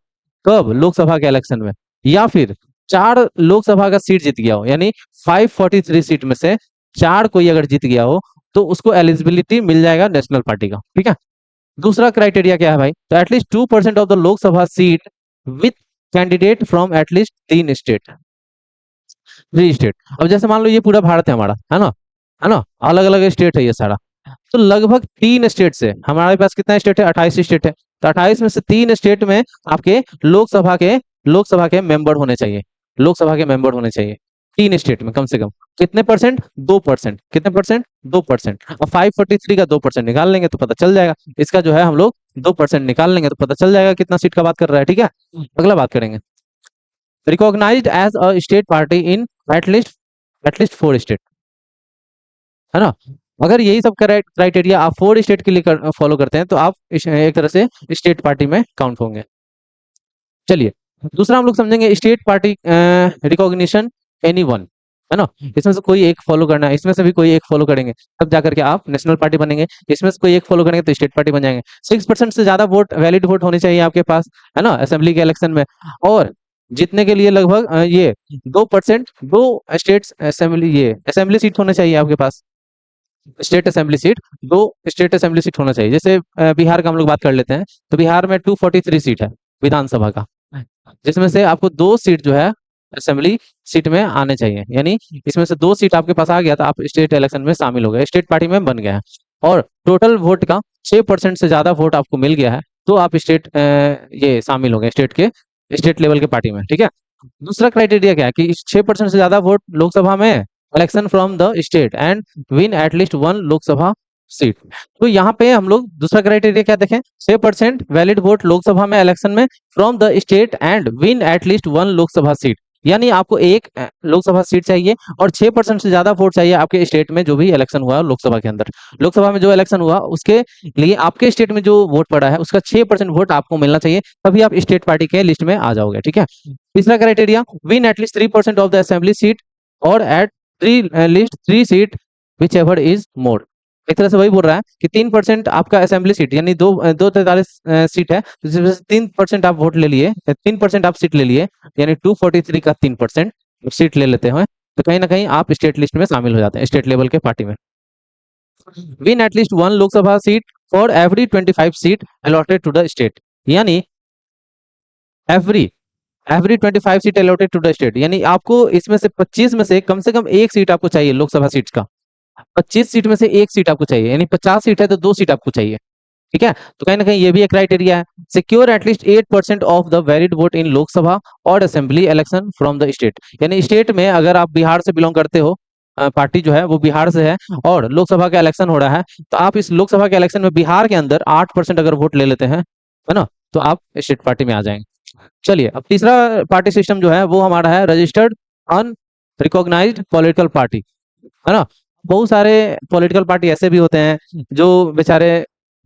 कब? लोकसभा के इलेक्शन में। या फिर 4 लोकसभा का सीट जीत गया हो, यानी 543 सीट में से 4 कोई अगर जीत गया हो तो उसको एलिजिबिलिटी मिल जाएगा नेशनल पार्टी का। ठीक है। दूसरा क्राइटेरिया क्या है भाई? तो at least 2% of the Lok Sabha seat with candidate from at least 3 state, 3 state. अब जैसे मान लो ये पूरा भारत है हमारा, है ना, है ना, अलग अलग स्टेट है ये सारा। तो लगभग 3 स्टेट से, हमारे पास कितना स्टेट है? 28 स्टेट है। तो 28 में से 3 स्टेट में आपके लोकसभा के मेंबर होने चाहिए, लोकसभा के मेंबर होने चाहिए 3 स्टेट में कम से कम। कितने परसेंट? 2%। कितने परसेंट? 2%। और 543 का 2% निकाल लेंगे तो पता चल जाएगा। इसका जो है हम लोग 2% निकाल लेंगे तो पता चल जाएगा कितना सीट का बात कर रहा है। ठीक है। अगला बात करेंगे, recognized as a state party in at least 4 state, है ना। अगर यही सब क्राइटेरिया आप 4 स्टेट के लिए फॉलो करते हैं तो आप एक तरह से स्टेट पार्टी में काउंट होंगे। चलिए, दूसरा हम लोग समझेंगे state party recognition any one, है ना। इसमें से कोई एक फॉलो करना है, इसमें से भी कोई एक फॉलो करेंगे तब जाकर के आप नेशनल पार्टी बनेंगे। इसमें से कोई एक फॉलो करेंगे तो स्टेट पार्टी बन जाएंगे। 6% से ज्यादा वोट, वैलिड वोट होने चाहिए आपके पास, है ना, असेंबली के इलेक्शन में। और जीतने के लिए लगभग ये 2%, 2 स्टेट असेंबली, ये असेंबली सीट होने चाहिए आपके पास, state assembly seat, 2 state assembly seat होना चाहिए। जैसे बिहार का हम लोग बात कर लेते हैं, तो बिहार में 243 सीट है विधानसभा का, जिसमें से आपको 2 सीट जो है असेंबली सीट में आने चाहिए, यानी इसमें से 2 सीट आपके पास आ गया तो आप स्टेट इलेक्शन में शामिल हो गए, स्टेट पार्टी में बन गया है। और टोटल वोट का 6% से ज्यादा वोट आपको मिल गया है तो आप स्टेट ये शामिल हो गए स्टेट लेवल के पार्टी में। ठीक है। दूसरा क्राइटेरिया क्या है कि 6% से ज्यादा वोट लोकसभा में, election from the state and win at least 1 Lok Sabha seat. तो यहाँ पे हम लोग दूसरा क्राइटेरिया क्या देखें? 6% वैलिड वोट लोकसभा में इलेक्शन में from the state and win at least 1 Lok Sabha seat, यानी आपको एक लोकसभा सीट चाहिए और 6% से ज्यादा वोट चाहिए आपके स्टेट में जो भी इलेक्शन हुआ लोकसभा के अंदर। लोकसभा में जो इलेक्शन हुआ उसके लिए आपके स्टेट में जो वोट पड़ा है उसका 6% वोट आपको मिलना चाहिए, तभी आप स्टेट पार्टी के लिस्ट में आ जाओगे। ठीक है। तीसरा criteria, win at least 3% of the assembly seat और at 3 seat whichever is more. एक तरह से वही बोल रहा है कि 3% आपका असेंबली सीट, यानी 243 सीट है, तो जिसमें से 3% आप वोट ले लिए, 3% आप सीट ले लिए, यानी 243 का 3% सीट ले लेते हैं, तो कहीं ना कहीं आप स्टेट लिस्ट में शामिल हो जाते हैं, स्टेट लेवल के पार्टी में। Win at least 1 Lok Sabha seat for every 25 seat allotted to the state, यानी every 25 seat allotted to the state, यानी आपको इसमें से 25 में से कम एक सीट आपको चाहिए लोकसभा सीट का। 25 सीट में से एक सीट आपको चाहिए, यानी 50 सीट है तो 2 सीट आपको चाहिए। ठीक है। तो कहीं ना कहीं ये भी एक क्राइटेरिया है। Secure at least 8% of the valid vote in Lok Sabha और assembly election from the state, यानी स्टेट में अगर आप बिहार से बिलोंग करते हो, पार्टी जो है वो बिहार से है और लोकसभा का इलेक्शन हो रहा है, तो आप इस लोकसभा के इलेक्शन में बिहार के अंदर 8% अगर वोट ले लेते हैं, है ना, तो आप स्टेट पार्टी में आ जाएंगे। चलिए, अब तीसरा पार्टी सिस्टम जो है वो हमारा है रजिस्टर्ड अनरिकॉग्नाइज्ड पॉलिटिकल पार्टी, है ना। बहुत सारे पॉलिटिकल पार्टी ऐसे भी होते हैं जो बेचारे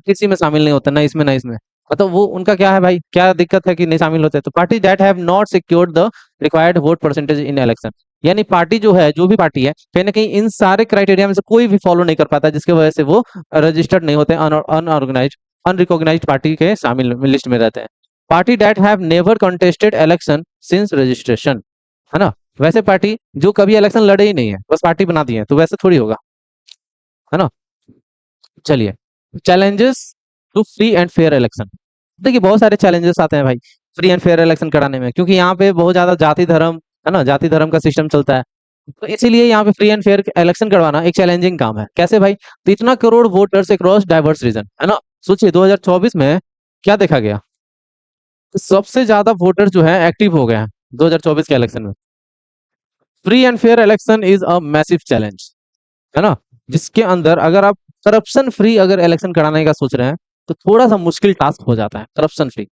किसी में शामिल नहीं होते, ना इसमें ना इसमें, मतलब वो उनका क्या है भाई, क्या दिक्कत है कि नहीं शामिल होते? तो party that have not secured the required vote percentage in election, यानी पार्टी जो है, जो भी पार्टी है, कहीं ना कहीं इन सारे क्राइटेरिया में से कोई भी फॉलो नहीं कर पाता, जिसकी वजह से वो रजिस्टर्ड नहीं होते, अनऑर्गेनाइज अनरिकॉग्नाइज्ड पार्टी के शामिल लिस्ट में रहते हैं। Party that have never contested election since registration, है ना। वैसे पार्टी जो कभी इलेक्शन लड़े ही नहीं है, बस पार्टी बना दी है, तो वैसे थोड़ी होगा, है ना। चलिए, challenges to free and fair election. देखिए, बहुत सारे चैलेंजेस आते हैं भाई फ्री एंड फेयर इलेक्शन कराने में, क्योंकि यहाँ पे बहुत ज्यादा जाति धर्म, है ना, जाति धर्म का सिस्टम चलता है, तो इसीलिए यहाँ पे फ्री एंड फेयर इलेक्शन करवाना एक चैलेंजिंग काम है। कैसे भाई? तो इतना crore voters across diverse region, है ना। सोचिए 2024 में क्या देखा गया, तो सबसे ज्यादा वोटर जो है एक्टिव हो गए हैं 2024 के इलेक्शन में। Free and fair election is a massive challenge, है ना, जिसके अंदर अगर आप करप्शन फ्री अगर इलेक्शन कराने का सोच रहे हैं तो थोड़ा सा मुश्किल टास्क हो जाता है करप्शन फ्री,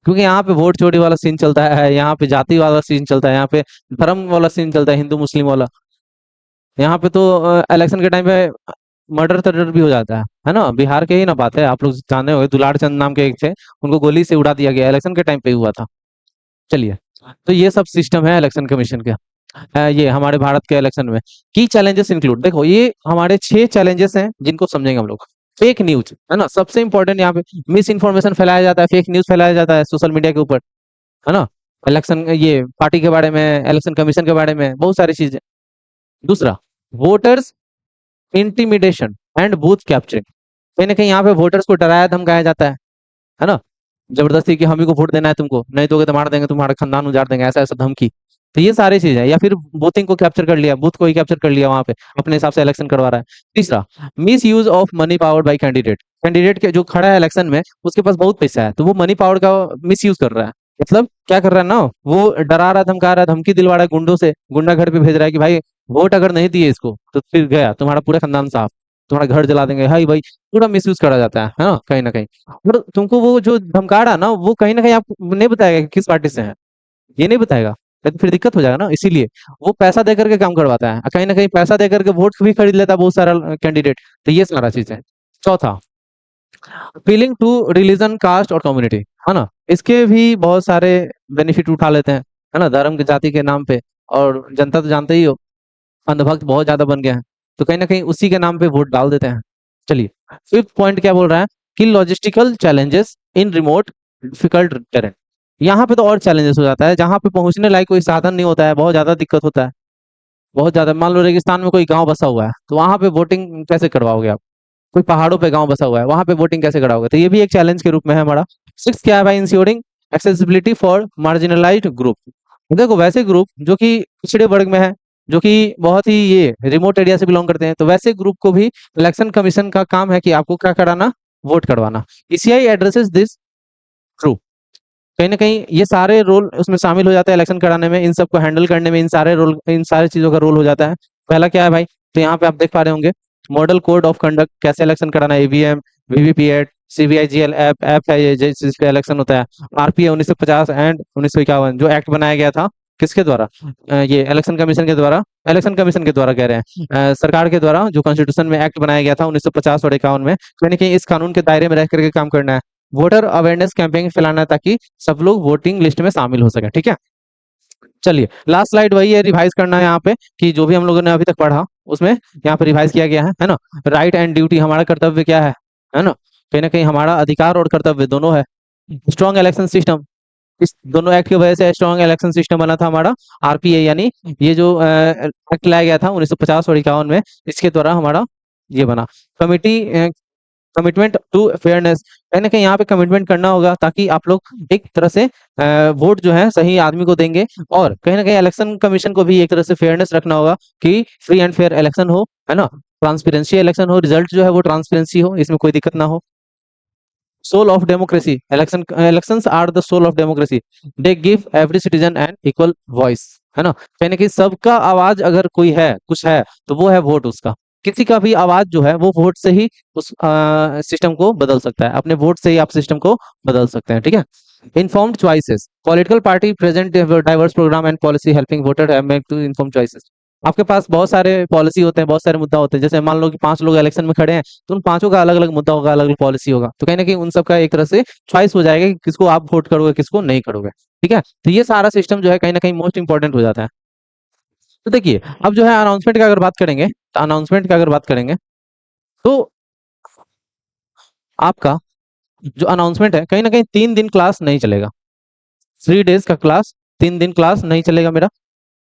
क्योंकि यहाँ पे वोट चोरी वाला सीन चलता है, यहाँ पे जाति वाला सीन चलता है, यहाँ पे धर्म वाला सीन चलता है, हिंदू मुस्लिम वाला। यहाँ पे तो इलेक्शन के टाइम पे मर्डर तर्डर भी हो जाता है ना। बिहार के ही ना बात है, आप लोग जाने होंगे, दुलार चंद नाम के एक थे, उनको गोली से उड़ा दिया गया, इलेक्शन के टाइम पे हुआ था। चलिए, तो ये सब सिस्टम है इलेक्शन कमीशन का। ये हमारे भारत के इलेक्शन में की चैलेंजेस इंक्लूड, देखो ये हमारे 6 चैलेंजेस हैं जिनको समझेंगे हम लोग। फेक न्यूज है ना, सबसे इंपॉर्टेंट यहाँ पे मिस इन्फॉर्मेशन फैलाया जाता है, फेक न्यूज फैलाया जाता है सोशल मीडिया के ऊपर, है ना। इलेक्शन, ये पार्टी के बारे में, इलेक्शन कमीशन के बारे में, बहुत सारी चीजें। दूसरा, voters intimidation and booth capturing, कहीं ना कहीं यहाँ पे वोटर्स को डराया धमकाया जाता है ना। जबरदस्ती कि हम ही को वोट देना है तुमको, नहीं दोगे तो मार देंगे, तुम्हारा खानदान उजाड़ देंगे, ऐसा ऐसा धमकी। तो ये सारी चीजें हैं। या फिर बूथिंग को कैप्चर कर लिया, बूथ को ही कैप्चर कर लिया, वहां पे अपने हिसाब से इलेक्शन करवा रहा है। तीसरा, miss use of money power by candidate, candidate के जो खड़ा है इलेक्शन में, उसके पास बहुत पैसा है, तो वो मनी पावर का मिस यूज कर रहा है। मतलब क्या कर रहा है ना, वो डरा रहा, धमका रहा है, धमकी दिलवा रहा है गुंडों से, गुंडा घर पे भेज रहा है कि भाई वोट अगर नहीं दिए इसको तो फिर गया तुम्हारा पूरा खानदान साफ, तुम्हारा घर जला देंगे, हाई भाई। पूरा मिस यूज करा जाता है ना, कहीं ना कहीं। और तुमको वो जो धमका रहा ना, वो कहीं ना कहीं आपको नहीं बताएगा कि किस पार्टी से है, ये नहीं बताएगा, तो फिर दिक्कत हो जाएगा ना। इसीलिए वो पैसा देकर के काम करवाता है, कहीं ना कहीं पैसा देकर के वोट भी खरीद लेता है बहुत सारा कैंडिडेट। तो ये सारा चीज है। चौथा, अपीलिंग टू रिलीजन, कास्ट और कम्युनिटी, है ना। इसके भी बहुत सारे बेनिफिट उठा लेते हैं, है ना, धर्म की जाति के नाम पे। और जनता तो जानते ही हो, अंधभक्त बहुत ज्यादा बन गया है, तो कहीं ना कहीं उसी के नाम पे वोट डाल देते हैं। चलिए, फिफ्थ पॉइंट क्या बोल रहा है कि logistical challenges in remote difficult terrain, यहाँ पे तो और चैलेंजेस हो जाता है, जहाँ पे पहुंचने लायक कोई साधन नहीं होता है, बहुत ज्यादा दिक्कत होता है। बहुत ज्यादा, मान लो रेगिस्तान में कोई गांव बसा हुआ है, तो वहां पे वोटिंग कैसे करवाओगे आप। कोई पहाड़ों पे गांव बसा हुआ है, वहां पे वोटिंग कैसे कराओगे, तो ये भी एक चैलेंज के रूप में है हमारा। सिक्स क्या है भाई, ensuring accessibility for marginalised group, देखो वैसे ग्रुप जो कि पिछड़े वर्ग में है, जो कि बहुत ही ये रिमोट एरिया से बिलोंग करते हैं, तो वैसे ग्रुप को भी इलेक्शन कमीशन का काम है कि आपको क्या कराना, वोट करवाना। ईसीआई एड्रेसेस दिस ग्रुप, कहीं ना कहीं ये सारे रोल उसमें शामिल हो जाते हैं इलेक्शन कराने में, इन सबको हैंडल करने में, इन सारे रोल, इन सारी चीजों का रोल हो जाता है। पहला क्या है भाई, तो यहाँ पे आप देख पा रहे होंगे, मॉडल कोड ऑफ कंडक्ट, कैसे इलेक्शन कराना है, ईवीएम, वीवीपीएट, सीवीआईजीएल ऐप ऐप है ये जिसका इलेक्शन होता है। आरपीए 1950 एंड 1951 जो एक्ट बनाया गया था, किसके द्वारा, ये इलेक्शन कमीशन के द्वारा, इलेक्शन कमीशन के द्वारा कह रहे हैं, सरकार के द्वारा, जो कॉन्स्टिट्यूशन में एक्ट बनाया गया था 1950 और 51 में, कहीं ना कहीं इस कानून के दायरे में रह करके काम करना है। वोटर अवेयरनेस कैंपेन फैलाना है ताकि सब लोग वोटिंग लिस्ट में शामिल हो सके, ठीक है। चलिए, लास्ट स्लाइड वही है, रिवाइज करना है यहाँ पे कि जो भी हम लोगों ने अभी तक पढ़ा उसमें यहाँ पे रिवाइज किया गया है ना। राइट एंड ड्यूटी, हमारा कर्तव्य क्या है ना, कहीं ना कहीं हमारा अधिकार और कर्तव्य दोनों है। स्ट्रॉन्ग इलेक्शन सिस्टम, इस दोनों एक्ट की वजह से स्ट्रॉन्ग इलेक्शन सिस्टम बना था हमारा। आरपीए यानी ये जो एक्ट लाया गया था 1950 और 51 में, इसके द्वारा हमारा ये बना। कमिटी, कमिटमेंट टू फेयरनेस, कहीं ना कहीं यहाँ पे कमिटमेंट करना होगा ताकि आप लोग एक तरह से वोट जो है सही आदमी को देंगे। और कहीं ना कहीं इलेक्शन कमीशन को भी एक तरह से फेयरनेस रखना होगा कि फ्री एंड फेयर इलेक्शन हो, है ना, ट्रांसपेरेंसी इलेक्शन हो, रिजल्ट जो है वो ट्रांसपेरेंसी हो, इसमें कोई दिक्कत ना हो। Soul of democracy, elections are the soul of democracy, they give every citizen an equal voice, है ना। कहीं ना कहीं सबका आवाज अगर कोई है, कुछ है, तो वो है वोट उसका। किसी का भी आवाज जो है वो वोट से ही उस सिस्टम को बदल सकता है, अपने वोट से ही आप सिस्टम को बदल सकते हैं, ठीक है। Informed choices, political party present diverse program and policy helping voter make to inform choices, आपके पास बहुत सारे पॉलिसी होते हैं, बहुत सारे मुद्दा होते हैं, जैसे मान लो कि 5 लोग इलेक्शन में खड़े हैं, तो उन पांचों का अलग अलग मुद्दा होगा, अलग अलग पॉलिसी होगा, तो कहीं ना कहीं उन सब का एक तरह से चॉइस हो जाएगा कि किसको आप वोट करोगे, किसको नहीं करोगे, ठीक है। तो ये सारा सिस्टम जो है कहीं ना कहीं मोस्ट इंपॉर्टेंट हो जाता है। तो देखिए, अब जो है अनाउंसमेंट की अगर बात करेंगे, तो अनाउंसमेंट की अगर बात करेंगे, तो आपका जो अनाउंसमेंट है, कहीं ना कहीं 3 दिन क्लास नहीं चलेगा, 3 डेज का क्लास, 3 दिन क्लास नहीं चलेगा मेरा।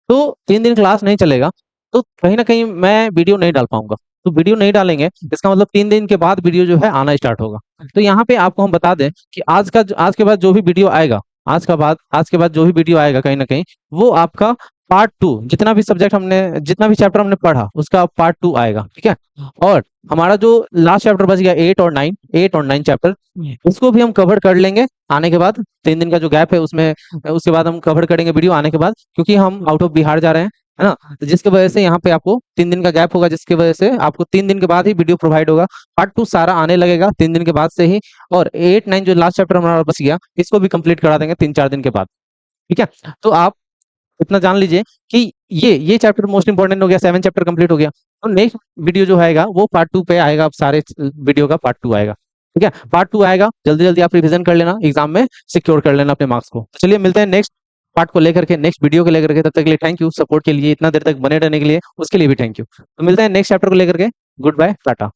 तो 3 दिन क्लास नहीं चलेगा, तो कहीं ना कहीं मैं वीडियो नहीं डाल पाऊंगा। तो वीडियो नहीं डालेंगे, इसका मतलब 3 दिन के बाद वीडियो जो है आना स्टार्ट होगा। तो यहाँ पे आपको हम बता दें कि आज के बाद जो भी वीडियो आएगा, आज के बाद जो भी वीडियो आएगा, कहीं ना कहीं वो आपका पार्ट 2, जितना भी सब्जेक्ट हमने, जितना भी चैप्टर हमने पढ़ा उसका पार्ट 2 आएगा, ठीक है। और हमारा जो लास्ट चैप्टर बच गया 8 और 9 चैप्टर, उसको भी हम कवर कर लेंगे आने के बाद। 3 दिन का जो गैप है उसमें, उसके बाद हम कवर करेंगे वीडियो आने के बाद, क्योंकि हम आउट ऑफ बिहार जा रहे हैं, है ना। तो जिसकी वजह से यहाँ पे आपको 3 दिन का गैप होगा, जिसकी वजह से आपको 3 दिन के बाद ही वीडियो प्रोवाइड होगा। पार्ट 2 सारा आने लगेगा 3 दिन के बाद से ही। और 8 9 जो लास्ट चैप्टर हमारा बच गया, इसको भी कंप्लीट करा देंगे 3 4 दिन के बाद, ठीक है। तो आप इतना जान लीजिए कि ये चैप्टर मोस्ट इंपॉर्टेंट हो गया, 7 चैप्टर कंप्लीट हो गया। तो नेक्स्ट वीडियो जो आएगा वो पार्ट 2 पे आएगा, अब सारे वीडियो का पार्ट 2 आएगा। ठीक है, पार्ट 2 आएगा, जल्दी जल्दी आप रिवीजन कर लेना, एग्जाम में सिक्योर कर लेना अपने मार्क्स को। तो चलिए मिलते हैं नेक्स्ट पार्ट को लेकर के, नेक्स्ट वीडियो को लेकर के। तब तक के लिए थैंक यू, सपोर्ट के लिए, इतना देर तक बने रहने के लिए उसके लिए भी थैंक यू। तो मिलते हैं नेक्स्ट चैप्टर को लेकर के। Goodbye, Tata.